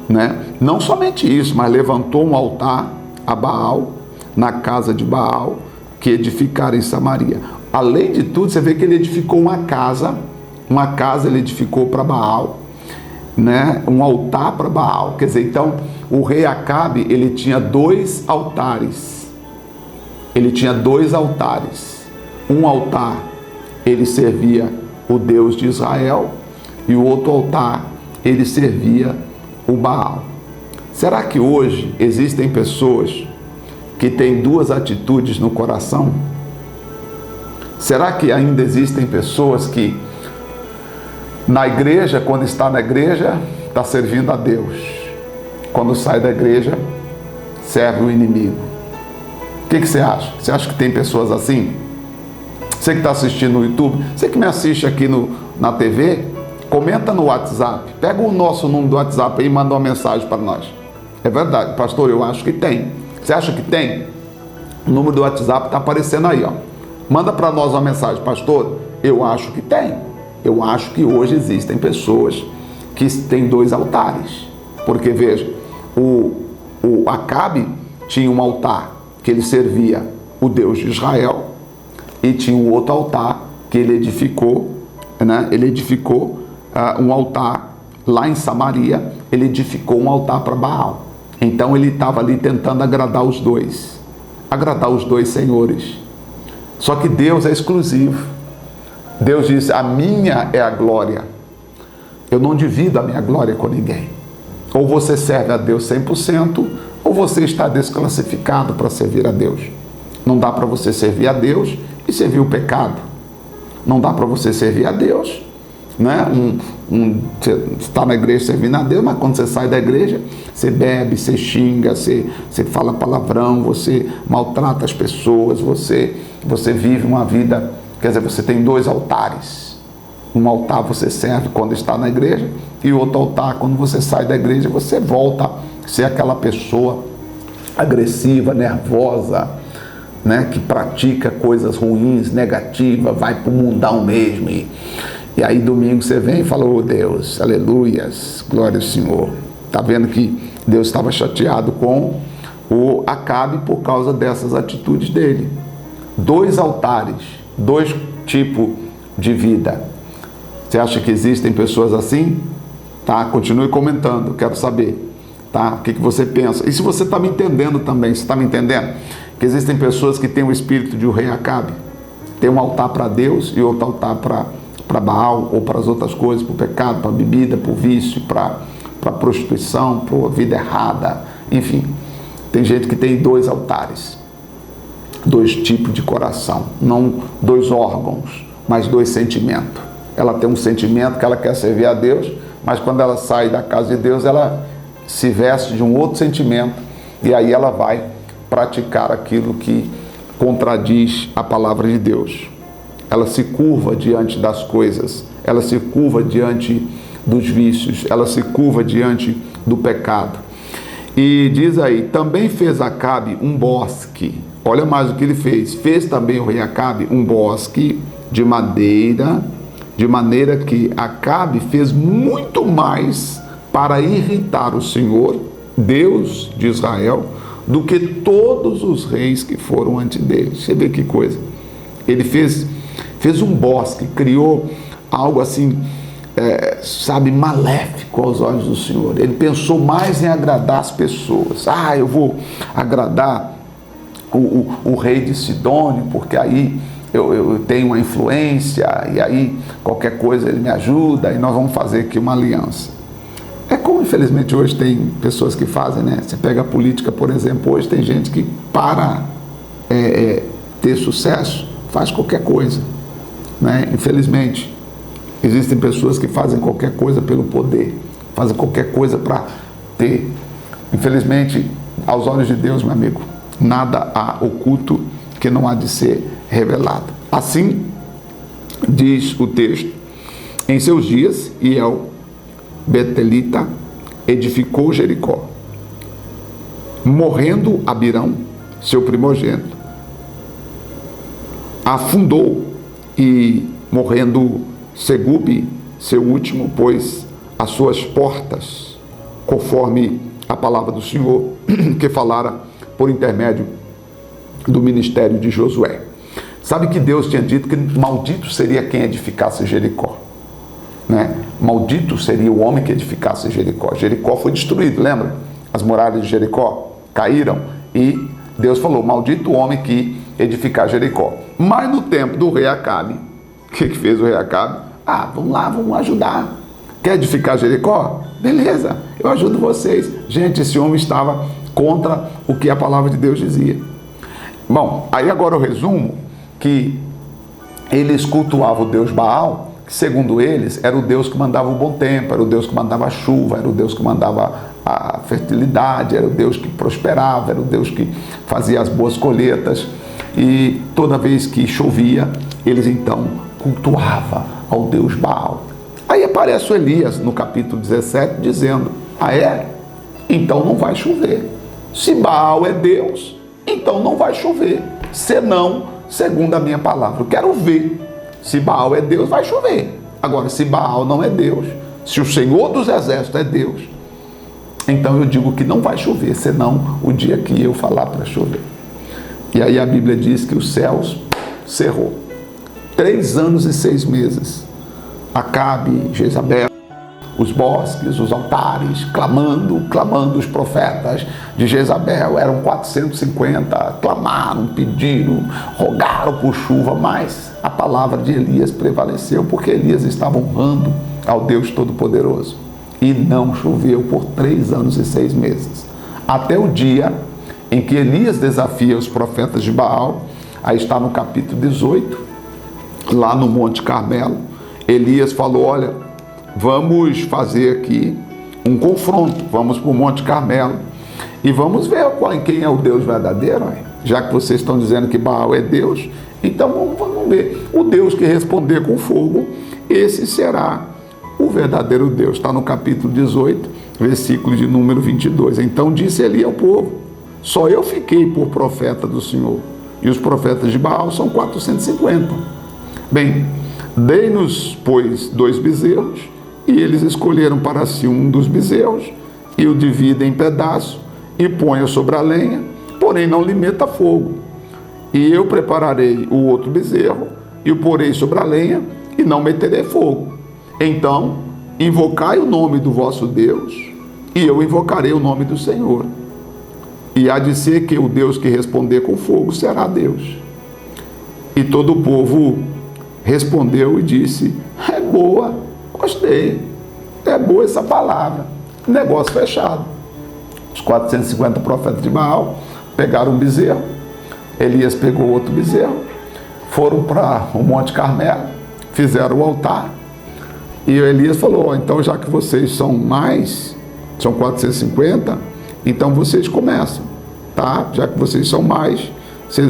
Speaker 1: né? Não somente isso, mas levantou um altar a Baal, na casa de Baal, que edificaram em Samaria. Além de tudo, você vê que ele edificou uma casa ele edificou para Baal, né? Um altar para Baal. Quer dizer, então, o rei Acabe, ele tinha dois altares. Ele tinha dois altares. Um altar, ele servia o Deus de Israel, e o outro altar, ele servia o Baal. Será que hoje existem pessoas que têm duas atitudes no coração? Será que ainda existem pessoas que na igreja, quando está na igreja, está servindo a Deus, quando sai da igreja, serve o inimigo? O que você acha? Você acha que tem pessoas assim? Você que está assistindo no YouTube, você que me assiste aqui na TV, comenta no WhatsApp, pega o nosso número do WhatsApp aí e manda uma mensagem para nós. É verdade, pastor, eu acho que tem. Você acha que tem? O número do WhatsApp está aparecendo aí, ó. Manda para nós uma mensagem: pastor, eu acho que tem. Eu acho que hoje existem pessoas que têm dois altares. Porque, veja, o Acabe tinha um altar que ele servia o Deus de Israel, e tinha um outro altar que ele edificou, né? Ele edificou um altar lá em Samaria, ele edificou um altar para Baal. Então ele estava ali tentando agradar os dois senhores. Só que Deus é exclusivo. Deus diz: a minha é a glória, eu não divido a minha glória com ninguém. Ou você serve a Deus 100%, ou você está desclassificado para servir a Deus. Não dá para você servir a Deus e servir o pecado. Não dá para você servir a Deus, né? você está na igreja servindo a Deus, mas quando você sai da igreja, você bebe, você xinga, você fala palavrão, você maltrata as pessoas, você vive uma vida, quer dizer, você tem dois altares. Um altar você serve quando está na igreja, e outro altar, quando você sai da igreja, você volta a ser aquela pessoa agressiva, nervosa, né, que pratica coisas ruins, negativas, vai para o mundão mesmo. E aí domingo você vem e fala: oh Deus, aleluias, glória ao Senhor. Está vendo que Deus estava chateado com o Acabe por causa dessas atitudes dele. Dois altares, dois tipos de vida. Você acha que existem pessoas assim? Tá? Continue comentando, quero saber. Tá? O que você pensa? E se você está me entendendo também, você está me entendendo? Que existem pessoas que têm o espírito de o rei Acabe. Tem um altar para Deus e outro altar para Baal, ou para as outras coisas, para o pecado, para a bebida, para o vício, para a prostituição, para a vida errada. Enfim, tem gente que tem dois altares, dois tipos de coração, não dois órgãos, mas dois sentimentos. Ela tem um sentimento que ela quer servir a Deus, mas quando ela sai da casa de Deus, ela se veste de um outro sentimento, e aí ela vai praticar aquilo que contradiz a palavra de Deus. Ela se curva diante das coisas, ela se curva diante dos vícios, ela se curva diante do pecado. E diz aí: também fez Acabe um bosque. Olha mais o que ele fez. Fez também o rei Acabe um bosque de madeira, de maneira que Acabe fez muito mais para irritar o Senhor, Deus de Israel, do que todos os reis que foram antes dele. Você vê que coisa. Ele fez um bosque, criou algo assim, maléfico aos olhos do Senhor. Ele pensou mais em agradar as pessoas. Eu vou agradar o rei de Sidônio, porque aí eu tenho uma influência, e aí qualquer coisa ele me ajuda, e nós vamos fazer aqui uma aliança. É como infelizmente hoje tem pessoas que fazem, né? Você pega a política, por exemplo, hoje tem gente que para ter sucesso, faz qualquer coisa, né? Infelizmente, existem pessoas que fazem qualquer coisa pelo poder, fazem qualquer coisa para ter. Infelizmente, aos olhos de Deus, meu amigo, nada há oculto que não há de ser revelado. Assim, diz o texto: em seus dias, Hiel, Betelita, edificou Jericó. Morrendo Abirão, seu primogênito, afundou, e morrendo Segube, seu último, pôs as suas portas, conforme a palavra do Senhor, que falara por intermédio do ministério de Josué. Sabe que Deus tinha dito que maldito seria quem edificasse Jericó, né? Maldito seria o homem que edificasse Jericó. Jericó foi destruído, lembra? As muralhas de Jericó caíram, e Deus falou: maldito o homem que edificar Jericó. Mas no tempo do rei Acabe, o que fez o rei Acabe? Vamos lá, vamos ajudar. Quer edificar Jericó? Beleza, eu ajudo vocês. Gente, esse homem estava contra o que a palavra de Deus dizia. Bom, aí agora eu resumo que eles cultuavam o Deus Baal, que segundo eles era o Deus que mandava o bom tempo, era o Deus que mandava a chuva, era o Deus que mandava a fertilidade, era o Deus que prosperava, era o Deus que fazia as boas colheitas, e toda vez que chovia, eles então cultuavam ao Deus Baal. Aí aparece o Elias no capítulo 17 dizendo: então não vai chover. Se Baal é Deus, então não vai chover, senão segundo a minha palavra. Eu quero ver. Se Baal é Deus, vai chover. Agora, se Baal não é Deus, se o Senhor dos Exércitos é Deus, então eu digo que não vai chover, senão o dia que eu falar para chover. E aí a Bíblia diz que os céus cerrou. 3 anos e 6 meses. Acabe, Jezabel, os bosques, os altares, clamando os profetas de Jezabel, eram 450, clamaram, pediram, rogaram por chuva, mas a palavra de Elias prevaleceu, porque Elias estava honrando ao Deus Todo-Poderoso, e não choveu por 3 anos e 6 meses, até o dia em que Elias desafia os profetas de Baal. Aí está no capítulo 18, lá no Monte Carmelo. Elias falou: olha, vamos fazer aqui um confronto. Vamos para o Monte Carmelo e vamos ver quem é o Deus verdadeiro. Já que vocês estão dizendo que Baal é Deus, então vamos ver. O Deus que responder com fogo, esse será o verdadeiro Deus. Está no capítulo 18, versículo de número 22. Então disse Eli ao povo: só eu fiquei por profeta do Senhor, e os profetas de Baal são 450. Bem, dei-nos, pois, 2 bezerros, e eles escolheram para si um dos bezerros, e o dividem em pedaços, e ponha sobre a lenha, porém não lhe meta fogo. E eu prepararei o outro bezerro, e o porei sobre a lenha, e não meterei fogo. Então, invocai o nome do vosso Deus, e eu invocarei o nome do Senhor. E há de ser que o Deus que responder com fogo será Deus. E todo o povo respondeu e disse: é boa, gostei, é boa essa palavra. Negócio fechado. Os 450 profetas de Baal pegaram um bezerro, Elias pegou outro bezerro, foram para o Monte Carmelo, fizeram o altar, e Elias falou: então já que vocês são mais, são 450, então vocês começam, tá? Já que vocês são mais,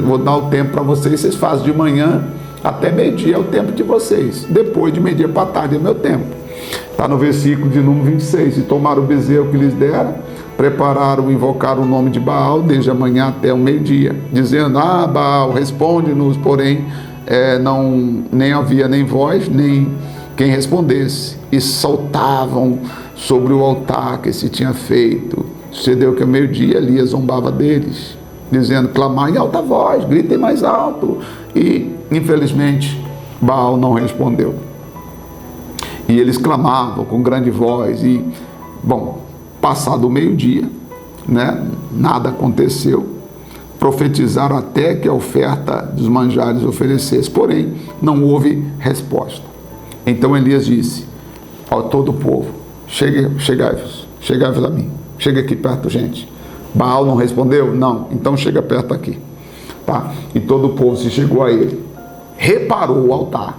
Speaker 1: vou dar o tempo para vocês, vocês fazem de manhã até meio-dia, é o tempo de vocês, depois de meio-dia para tarde é meu tempo. Está no versículo de número 26, e tomaram o bezerro que lhes deram, prepararam e invocaram o nome de Baal desde a manhã até o meio-dia, dizendo: Baal, responde-nos. Porém, nem havia nem voz, nem quem respondesse, e saltavam sobre o altar que se tinha feito. Sucedeu que ao meio-dia Elias zombava deles, dizendo: clamai em alta voz, gritem mais alto. E, infelizmente, Baal não respondeu. E eles clamavam com grande voz, e, passado o meio-dia, nada aconteceu. Profetizaram até que a oferta dos manjares oferecesse, porém, não houve resposta. Então Elias disse ao todo o povo: chegai-vos a mim, chega aqui perto, gente. Baal não respondeu? Não, então chega perto aqui. Tá? E todo o povo se chegou a ele, reparou o altar.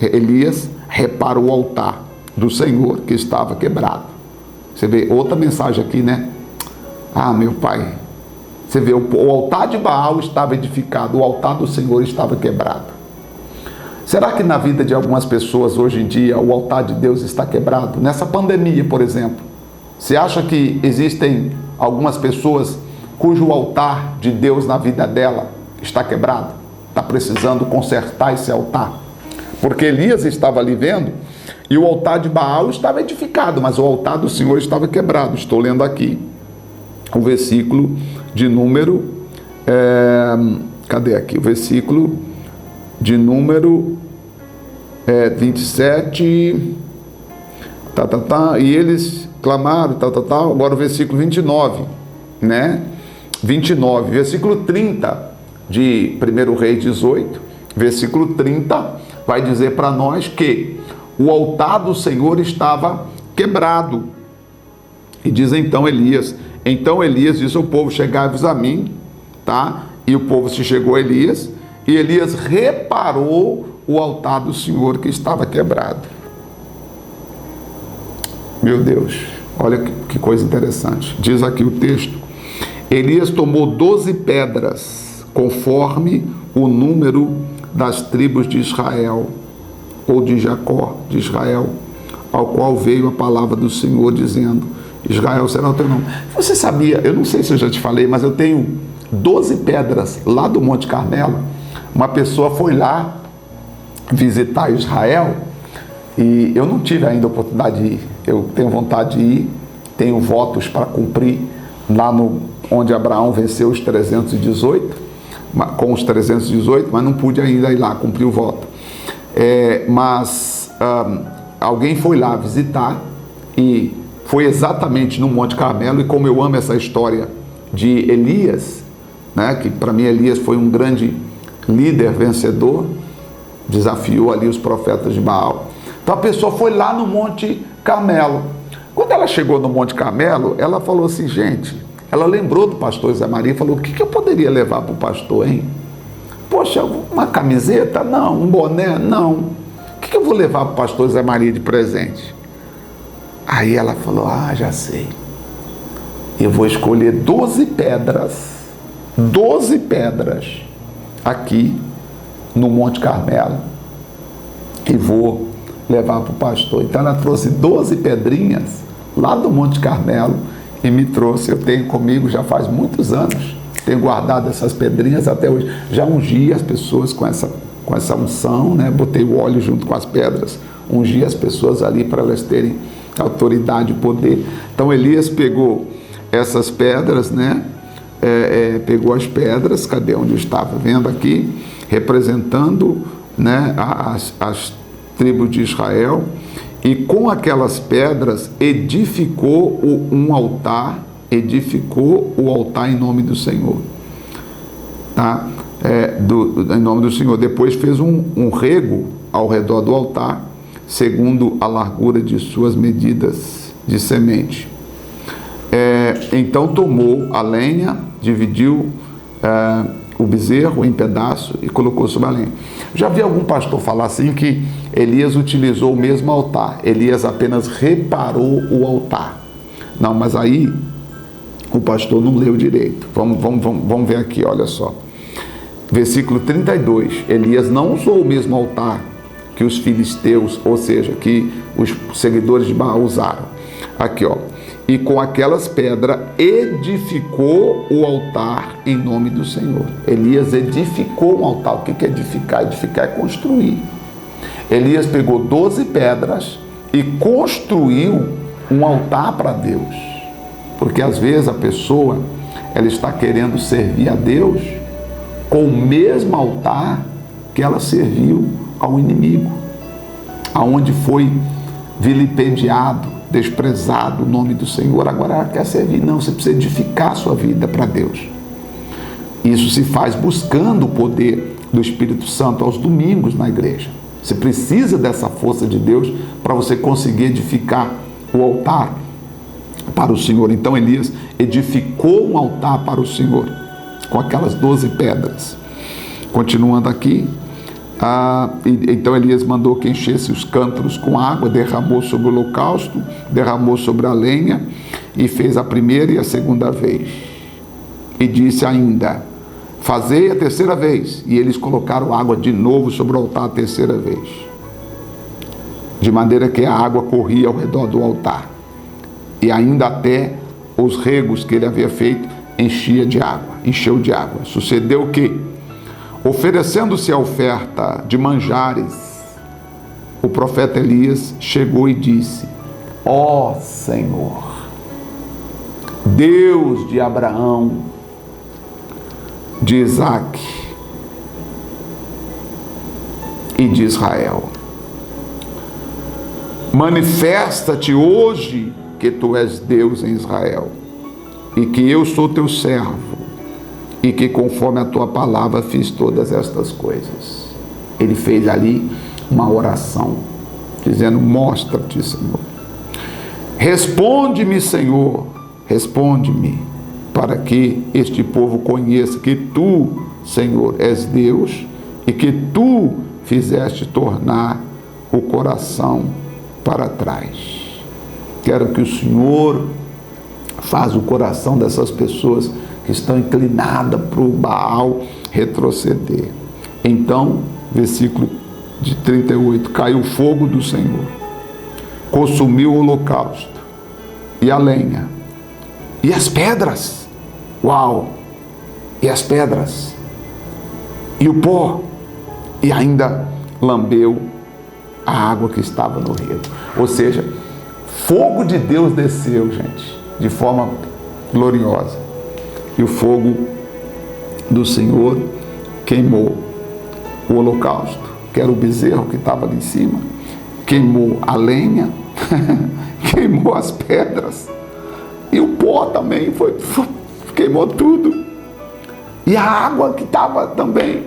Speaker 1: Elias reparou o altar do Senhor que estava quebrado. Você vê outra mensagem aqui, né? Meu pai, você vê, o altar de Baal estava edificado, o altar do Senhor estava quebrado. Será que na vida de algumas pessoas hoje em dia o altar de Deus está quebrado? Nessa pandemia, por exemplo, você acha que existem algumas pessoas cujo altar de Deus na vida dela está quebrado? Está precisando consertar esse altar? Porque Elias estava ali vendo, e o altar de Baal estava edificado, mas o altar do Senhor estava quebrado. Estou lendo aqui o versículo de número... cadê aqui? O versículo de número 27... E eles clamaram, agora o versículo 29, 29, versículo 30 de 1 Reis 18, versículo 30, vai dizer para nós que o altar do Senhor estava quebrado. E diz então Elias disse ao povo: chegai-vos a mim, tá? E o povo se chegou a Elias, e Elias reparou o altar do Senhor que estava quebrado. Meu Deus, olha que coisa interessante. Diz aqui o texto: Elias tomou 12 pedras, conforme o número das tribos de Israel, ou de Jacó, de Israel, ao qual veio a palavra do Senhor, dizendo: Israel será o teu nome. Você sabia, eu não sei se eu já te falei, mas eu tenho 12 pedras lá do Monte Carmelo. Uma pessoa foi lá visitar Israel, e eu não tive ainda a oportunidade de ir. Eu tenho vontade de ir, tenho votos para cumprir lá onde Abraão venceu os 318, com os 318, mas não pude ainda ir lá cumprir o voto. Mas alguém foi lá visitar, e foi exatamente no Monte Carmelo. E como eu amo essa história de Elias, que para mim Elias foi um grande líder vencedor, desafiou ali os profetas de Baal. Então a pessoa foi lá no Monte Carmelo. Quando ela chegou no Monte Carmelo, ela falou assim: gente, ela lembrou do pastor Zé Maria e falou: o que eu poderia levar para o pastor, hein? Poxa, uma camiseta? Não. Um boné? Não. O que eu vou levar para o pastor Zé Maria de presente? Aí ela falou, já sei. Eu vou escolher 12 pedras aqui no Monte Carmelo e vou levar para o pastor. Então ela trouxe 12 pedrinhas lá do Monte Carmelo e me trouxe. Eu tenho comigo já faz muitos anos, tenho guardado essas pedrinhas até hoje. Já ungi as pessoas com essa unção, né? Botei o óleo junto com as pedras, ungi as pessoas ali para elas terem autoridade e poder. Então Elias pegou essas pedras, né? Pegou as pedras, cadê onde eu estava vendo aqui, representando, né, as tribos de Israel, e com aquelas pedras edificou um altar, edificou o altar em nome do Senhor, tá? Em nome do Senhor. Depois fez um rego ao redor do altar, segundo a largura de suas medidas de semente. Então tomou a lenha, dividiu o bezerro em pedaços e colocou sobre a lenha. Já vi algum pastor falar assim que Elias utilizou o mesmo altar, Elias apenas reparou o altar. Não, mas aí o pastor não leu direito. Vamos ver aqui, olha só. Versículo 32, Elias não usou o mesmo altar que os filisteus, ou seja, que os seguidores de Baal usaram. Aqui, ó. E com aquelas pedras edificou o altar em nome do Senhor. Elias edificou um altar. O que é edificar? Edificar é construir. Elias pegou 12 pedras e construiu um altar para Deus. Porque às vezes a pessoa, ela está querendo servir a Deus com o mesmo altar que ela serviu ao inimigo, aonde foi vilipendiado, desprezado o nome do Senhor. Agora ela quer servir. Não, você precisa edificar a sua vida para Deus. Isso se faz buscando o poder do Espírito Santo aos domingos na igreja. Você precisa dessa força de Deus para você conseguir edificar o altar para o Senhor. Então Elias edificou um altar para o Senhor com aquelas 12 pedras. Continuando aqui, então Elias mandou que enchesse os cântaros com água, derramou sobre o holocausto, derramou sobre a lenha, e fez a primeira e a segunda vez. E disse ainda, fazei a terceira vez. E eles colocaram água de novo sobre o altar a terceira vez, de maneira que a água corria ao redor do altar, e ainda até os regos que ele havia feito encheu de água. Sucedeu que, oferecendo-se a oferta de manjares, o profeta Elias chegou e disse, ó Senhor, Deus de Abraão, de Isaque e de Israel, manifesta-te hoje que tu és Deus em Israel, e que eu sou teu servo, e que conforme a tua palavra fiz todas estas coisas. Ele fez ali uma oração, dizendo, mostra-te, Senhor. Responde-me, Senhor, responde-me, para que este povo conheça que tu, Senhor, és Deus, e que tu fizeste tornar o coração para trás. Quero que o Senhor faça o coração dessas pessoas que estão inclinadas para o Baal retroceder. Então, versículo de 38, caiu o fogo do Senhor, consumiu o holocausto, e a lenha, e as pedras, uau, e as pedras, e o pó, e ainda lambeu a água que estava no rio. Ou seja, fogo de Deus desceu, gente, de forma gloriosa. E o fogo do Senhor queimou o holocausto, que era o bezerro que estava ali em cima, queimou a lenha, queimou as pedras, e o pó também queimou tudo, e a água que estava também.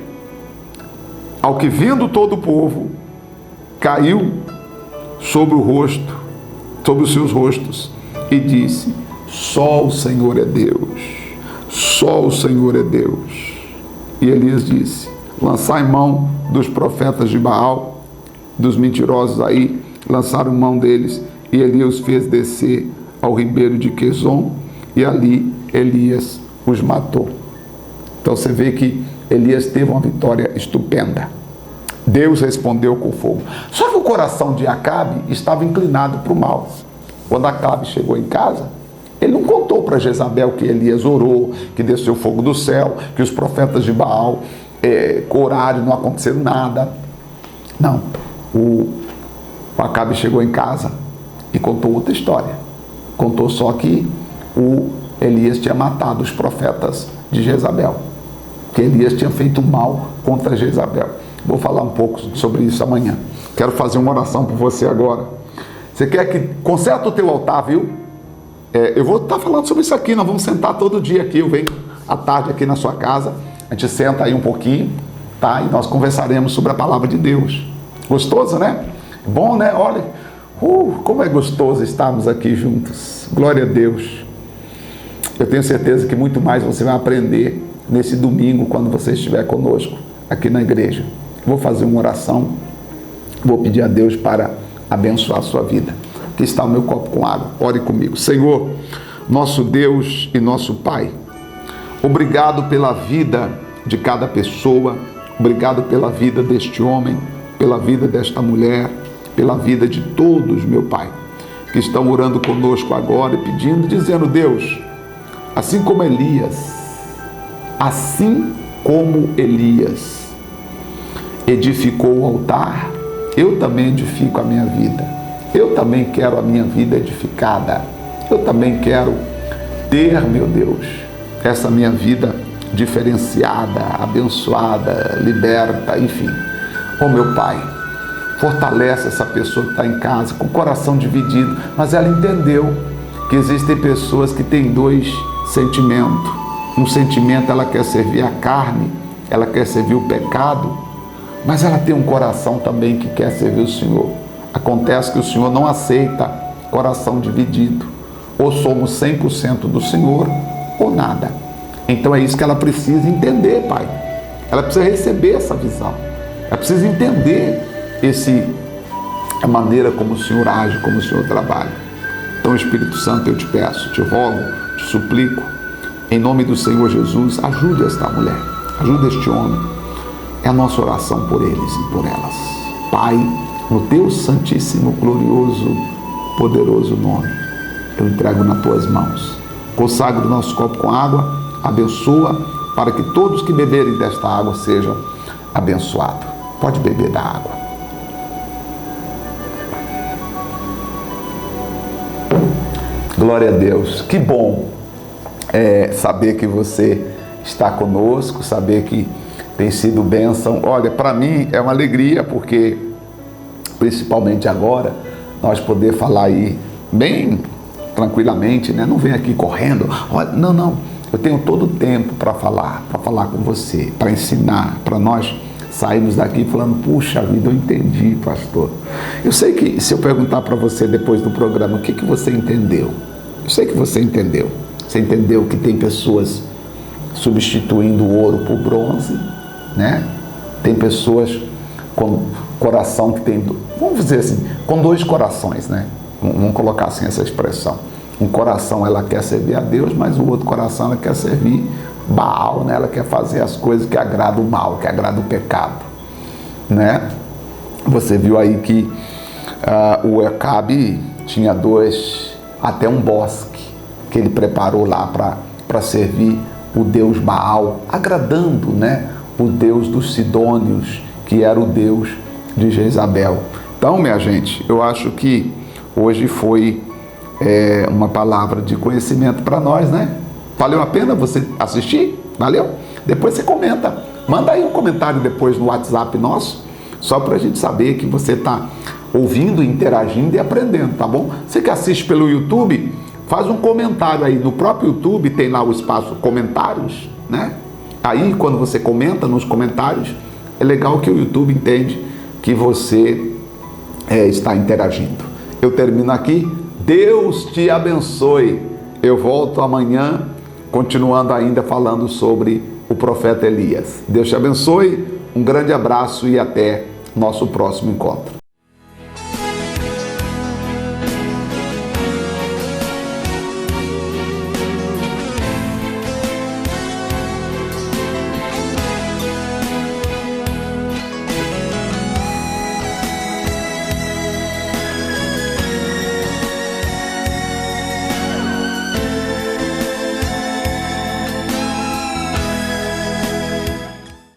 Speaker 1: Ao que vendo todo o povo, caiu sobre o rosto, sobre os seus rostos, e disse, só o Senhor é Deus, só o Senhor é Deus. E Elias disse, lançai mão dos profetas de Baal, dos mentirosos aí, lançaram mão deles, e Elias os fez descer ao ribeiro de Quezon, e ali Elias os matou. Então você vê que Elias teve uma vitória estupenda. Deus respondeu com fogo. Só que o coração de Acabe estava inclinado para o mal. Quando Acabe chegou em casa, ele não contou para Jezabel que Elias orou, que desceu fogo do céu, que os profetas de Baal oraram e não aconteceu nada. Não. O Acabe chegou em casa e contou outra história. Contou só que o Elias tinha matado os profetas de Jezabel, que Elias tinha feito mal contra Jezabel. Vou falar um pouco sobre isso amanhã. Quero fazer uma oração por você agora. Você quer que conserta o teu altar, viu? Eu vou estar falando sobre isso aqui. Nós vamos sentar todo dia aqui. Eu venho à tarde aqui na sua casa. A gente senta aí um pouquinho, tá? E nós conversaremos sobre a palavra de Deus. Gostoso, né? Bom, né? Olha, como é gostoso estarmos aqui juntos. Glória a Deus. Eu tenho certeza que muito mais você vai aprender nesse domingo, quando você estiver conosco aqui na igreja. Vou fazer uma oração, vou pedir a Deus para abençoar a sua vida. Aqui está o meu copo com água, ore comigo. Senhor, nosso Deus e nosso Pai, obrigado pela vida de cada pessoa, obrigado pela vida deste homem, pela vida desta mulher, pela vida de todos, meu Pai, que estão orando conosco agora e pedindo, dizendo: Deus, assim como Elias edificou o altar, eu também edifico a minha vida. Eu também quero a minha vida edificada. Eu também quero ter, meu Deus, essa minha vida diferenciada, abençoada, liberta, enfim. Oh, meu Pai, fortalece essa pessoa que está em casa com o coração dividido, mas ela entendeu que existem pessoas que têm dois sentimentos. Um sentimento, ela quer servir a carne, ela quer servir o pecado, mas ela tem um coração também que quer servir o Senhor. Acontece que o Senhor não aceita coração dividido. Ou somos 100% do Senhor, ou nada. Então é isso que ela precisa entender, Pai. Ela precisa receber essa visão. Ela precisa entender a maneira como o Senhor age, como o Senhor trabalha. Então, Espírito Santo, eu te peço, te rogo, te suplico, em nome do Senhor Jesus, ajude esta mulher, ajude este homem. É a nossa oração por eles e por elas. Pai, no teu santíssimo, glorioso, poderoso nome, eu entrego nas tuas mãos. Consagro o nosso copo com água, abençoa, para que todos que beberem desta água sejam abençoados. Pode beber da água. Glória a Deus. Que bom saber que você está conosco, saber que tem sido bênção. Olha, para mim é uma alegria, porque principalmente agora nós poder falar aí bem tranquilamente, né? Não vem aqui correndo. Olha, não. Eu tenho todo o tempo para falar com você, para ensinar, para nós sairmos daqui falando: puxa vida, eu entendi, pastor. Eu sei que se eu perguntar para você depois do programa o que você entendeu, eu sei que você entendeu. Você entendeu que tem pessoas substituindo o ouro por bronze, né? Tem pessoas com coração que tem, vamos dizer assim, com dois corações, né? Vamos colocar assim essa expressão. Um coração ela quer servir a Deus, mas o outro coração ela quer servir Baal, né? Ela quer fazer as coisas que agradam o mal, que agradam o pecado, né? Você viu aí que o Acabe tinha até um bosque que ele preparou lá para servir o Deus Baal, agradando, né, o Deus dos Sidônios, que era o Deus de Jezabel. Então, minha gente, eu acho que hoje foi uma palavra de conhecimento para nós, né? Valeu a pena você assistir? Valeu? Depois você comenta. Manda aí um comentário depois no WhatsApp nosso, só para a gente saber que você está ouvindo, interagindo e aprendendo, tá bom? Você que assiste pelo YouTube, faz um comentário aí. No próprio YouTube tem lá o espaço comentários, né? Aí, quando você comenta nos comentários, é legal que o YouTube entende que você está interagindo. Eu termino aqui. Deus te abençoe. Eu volto amanhã, continuando ainda falando sobre o profeta Elias. Deus te abençoe, um grande abraço e até nosso próximo encontro.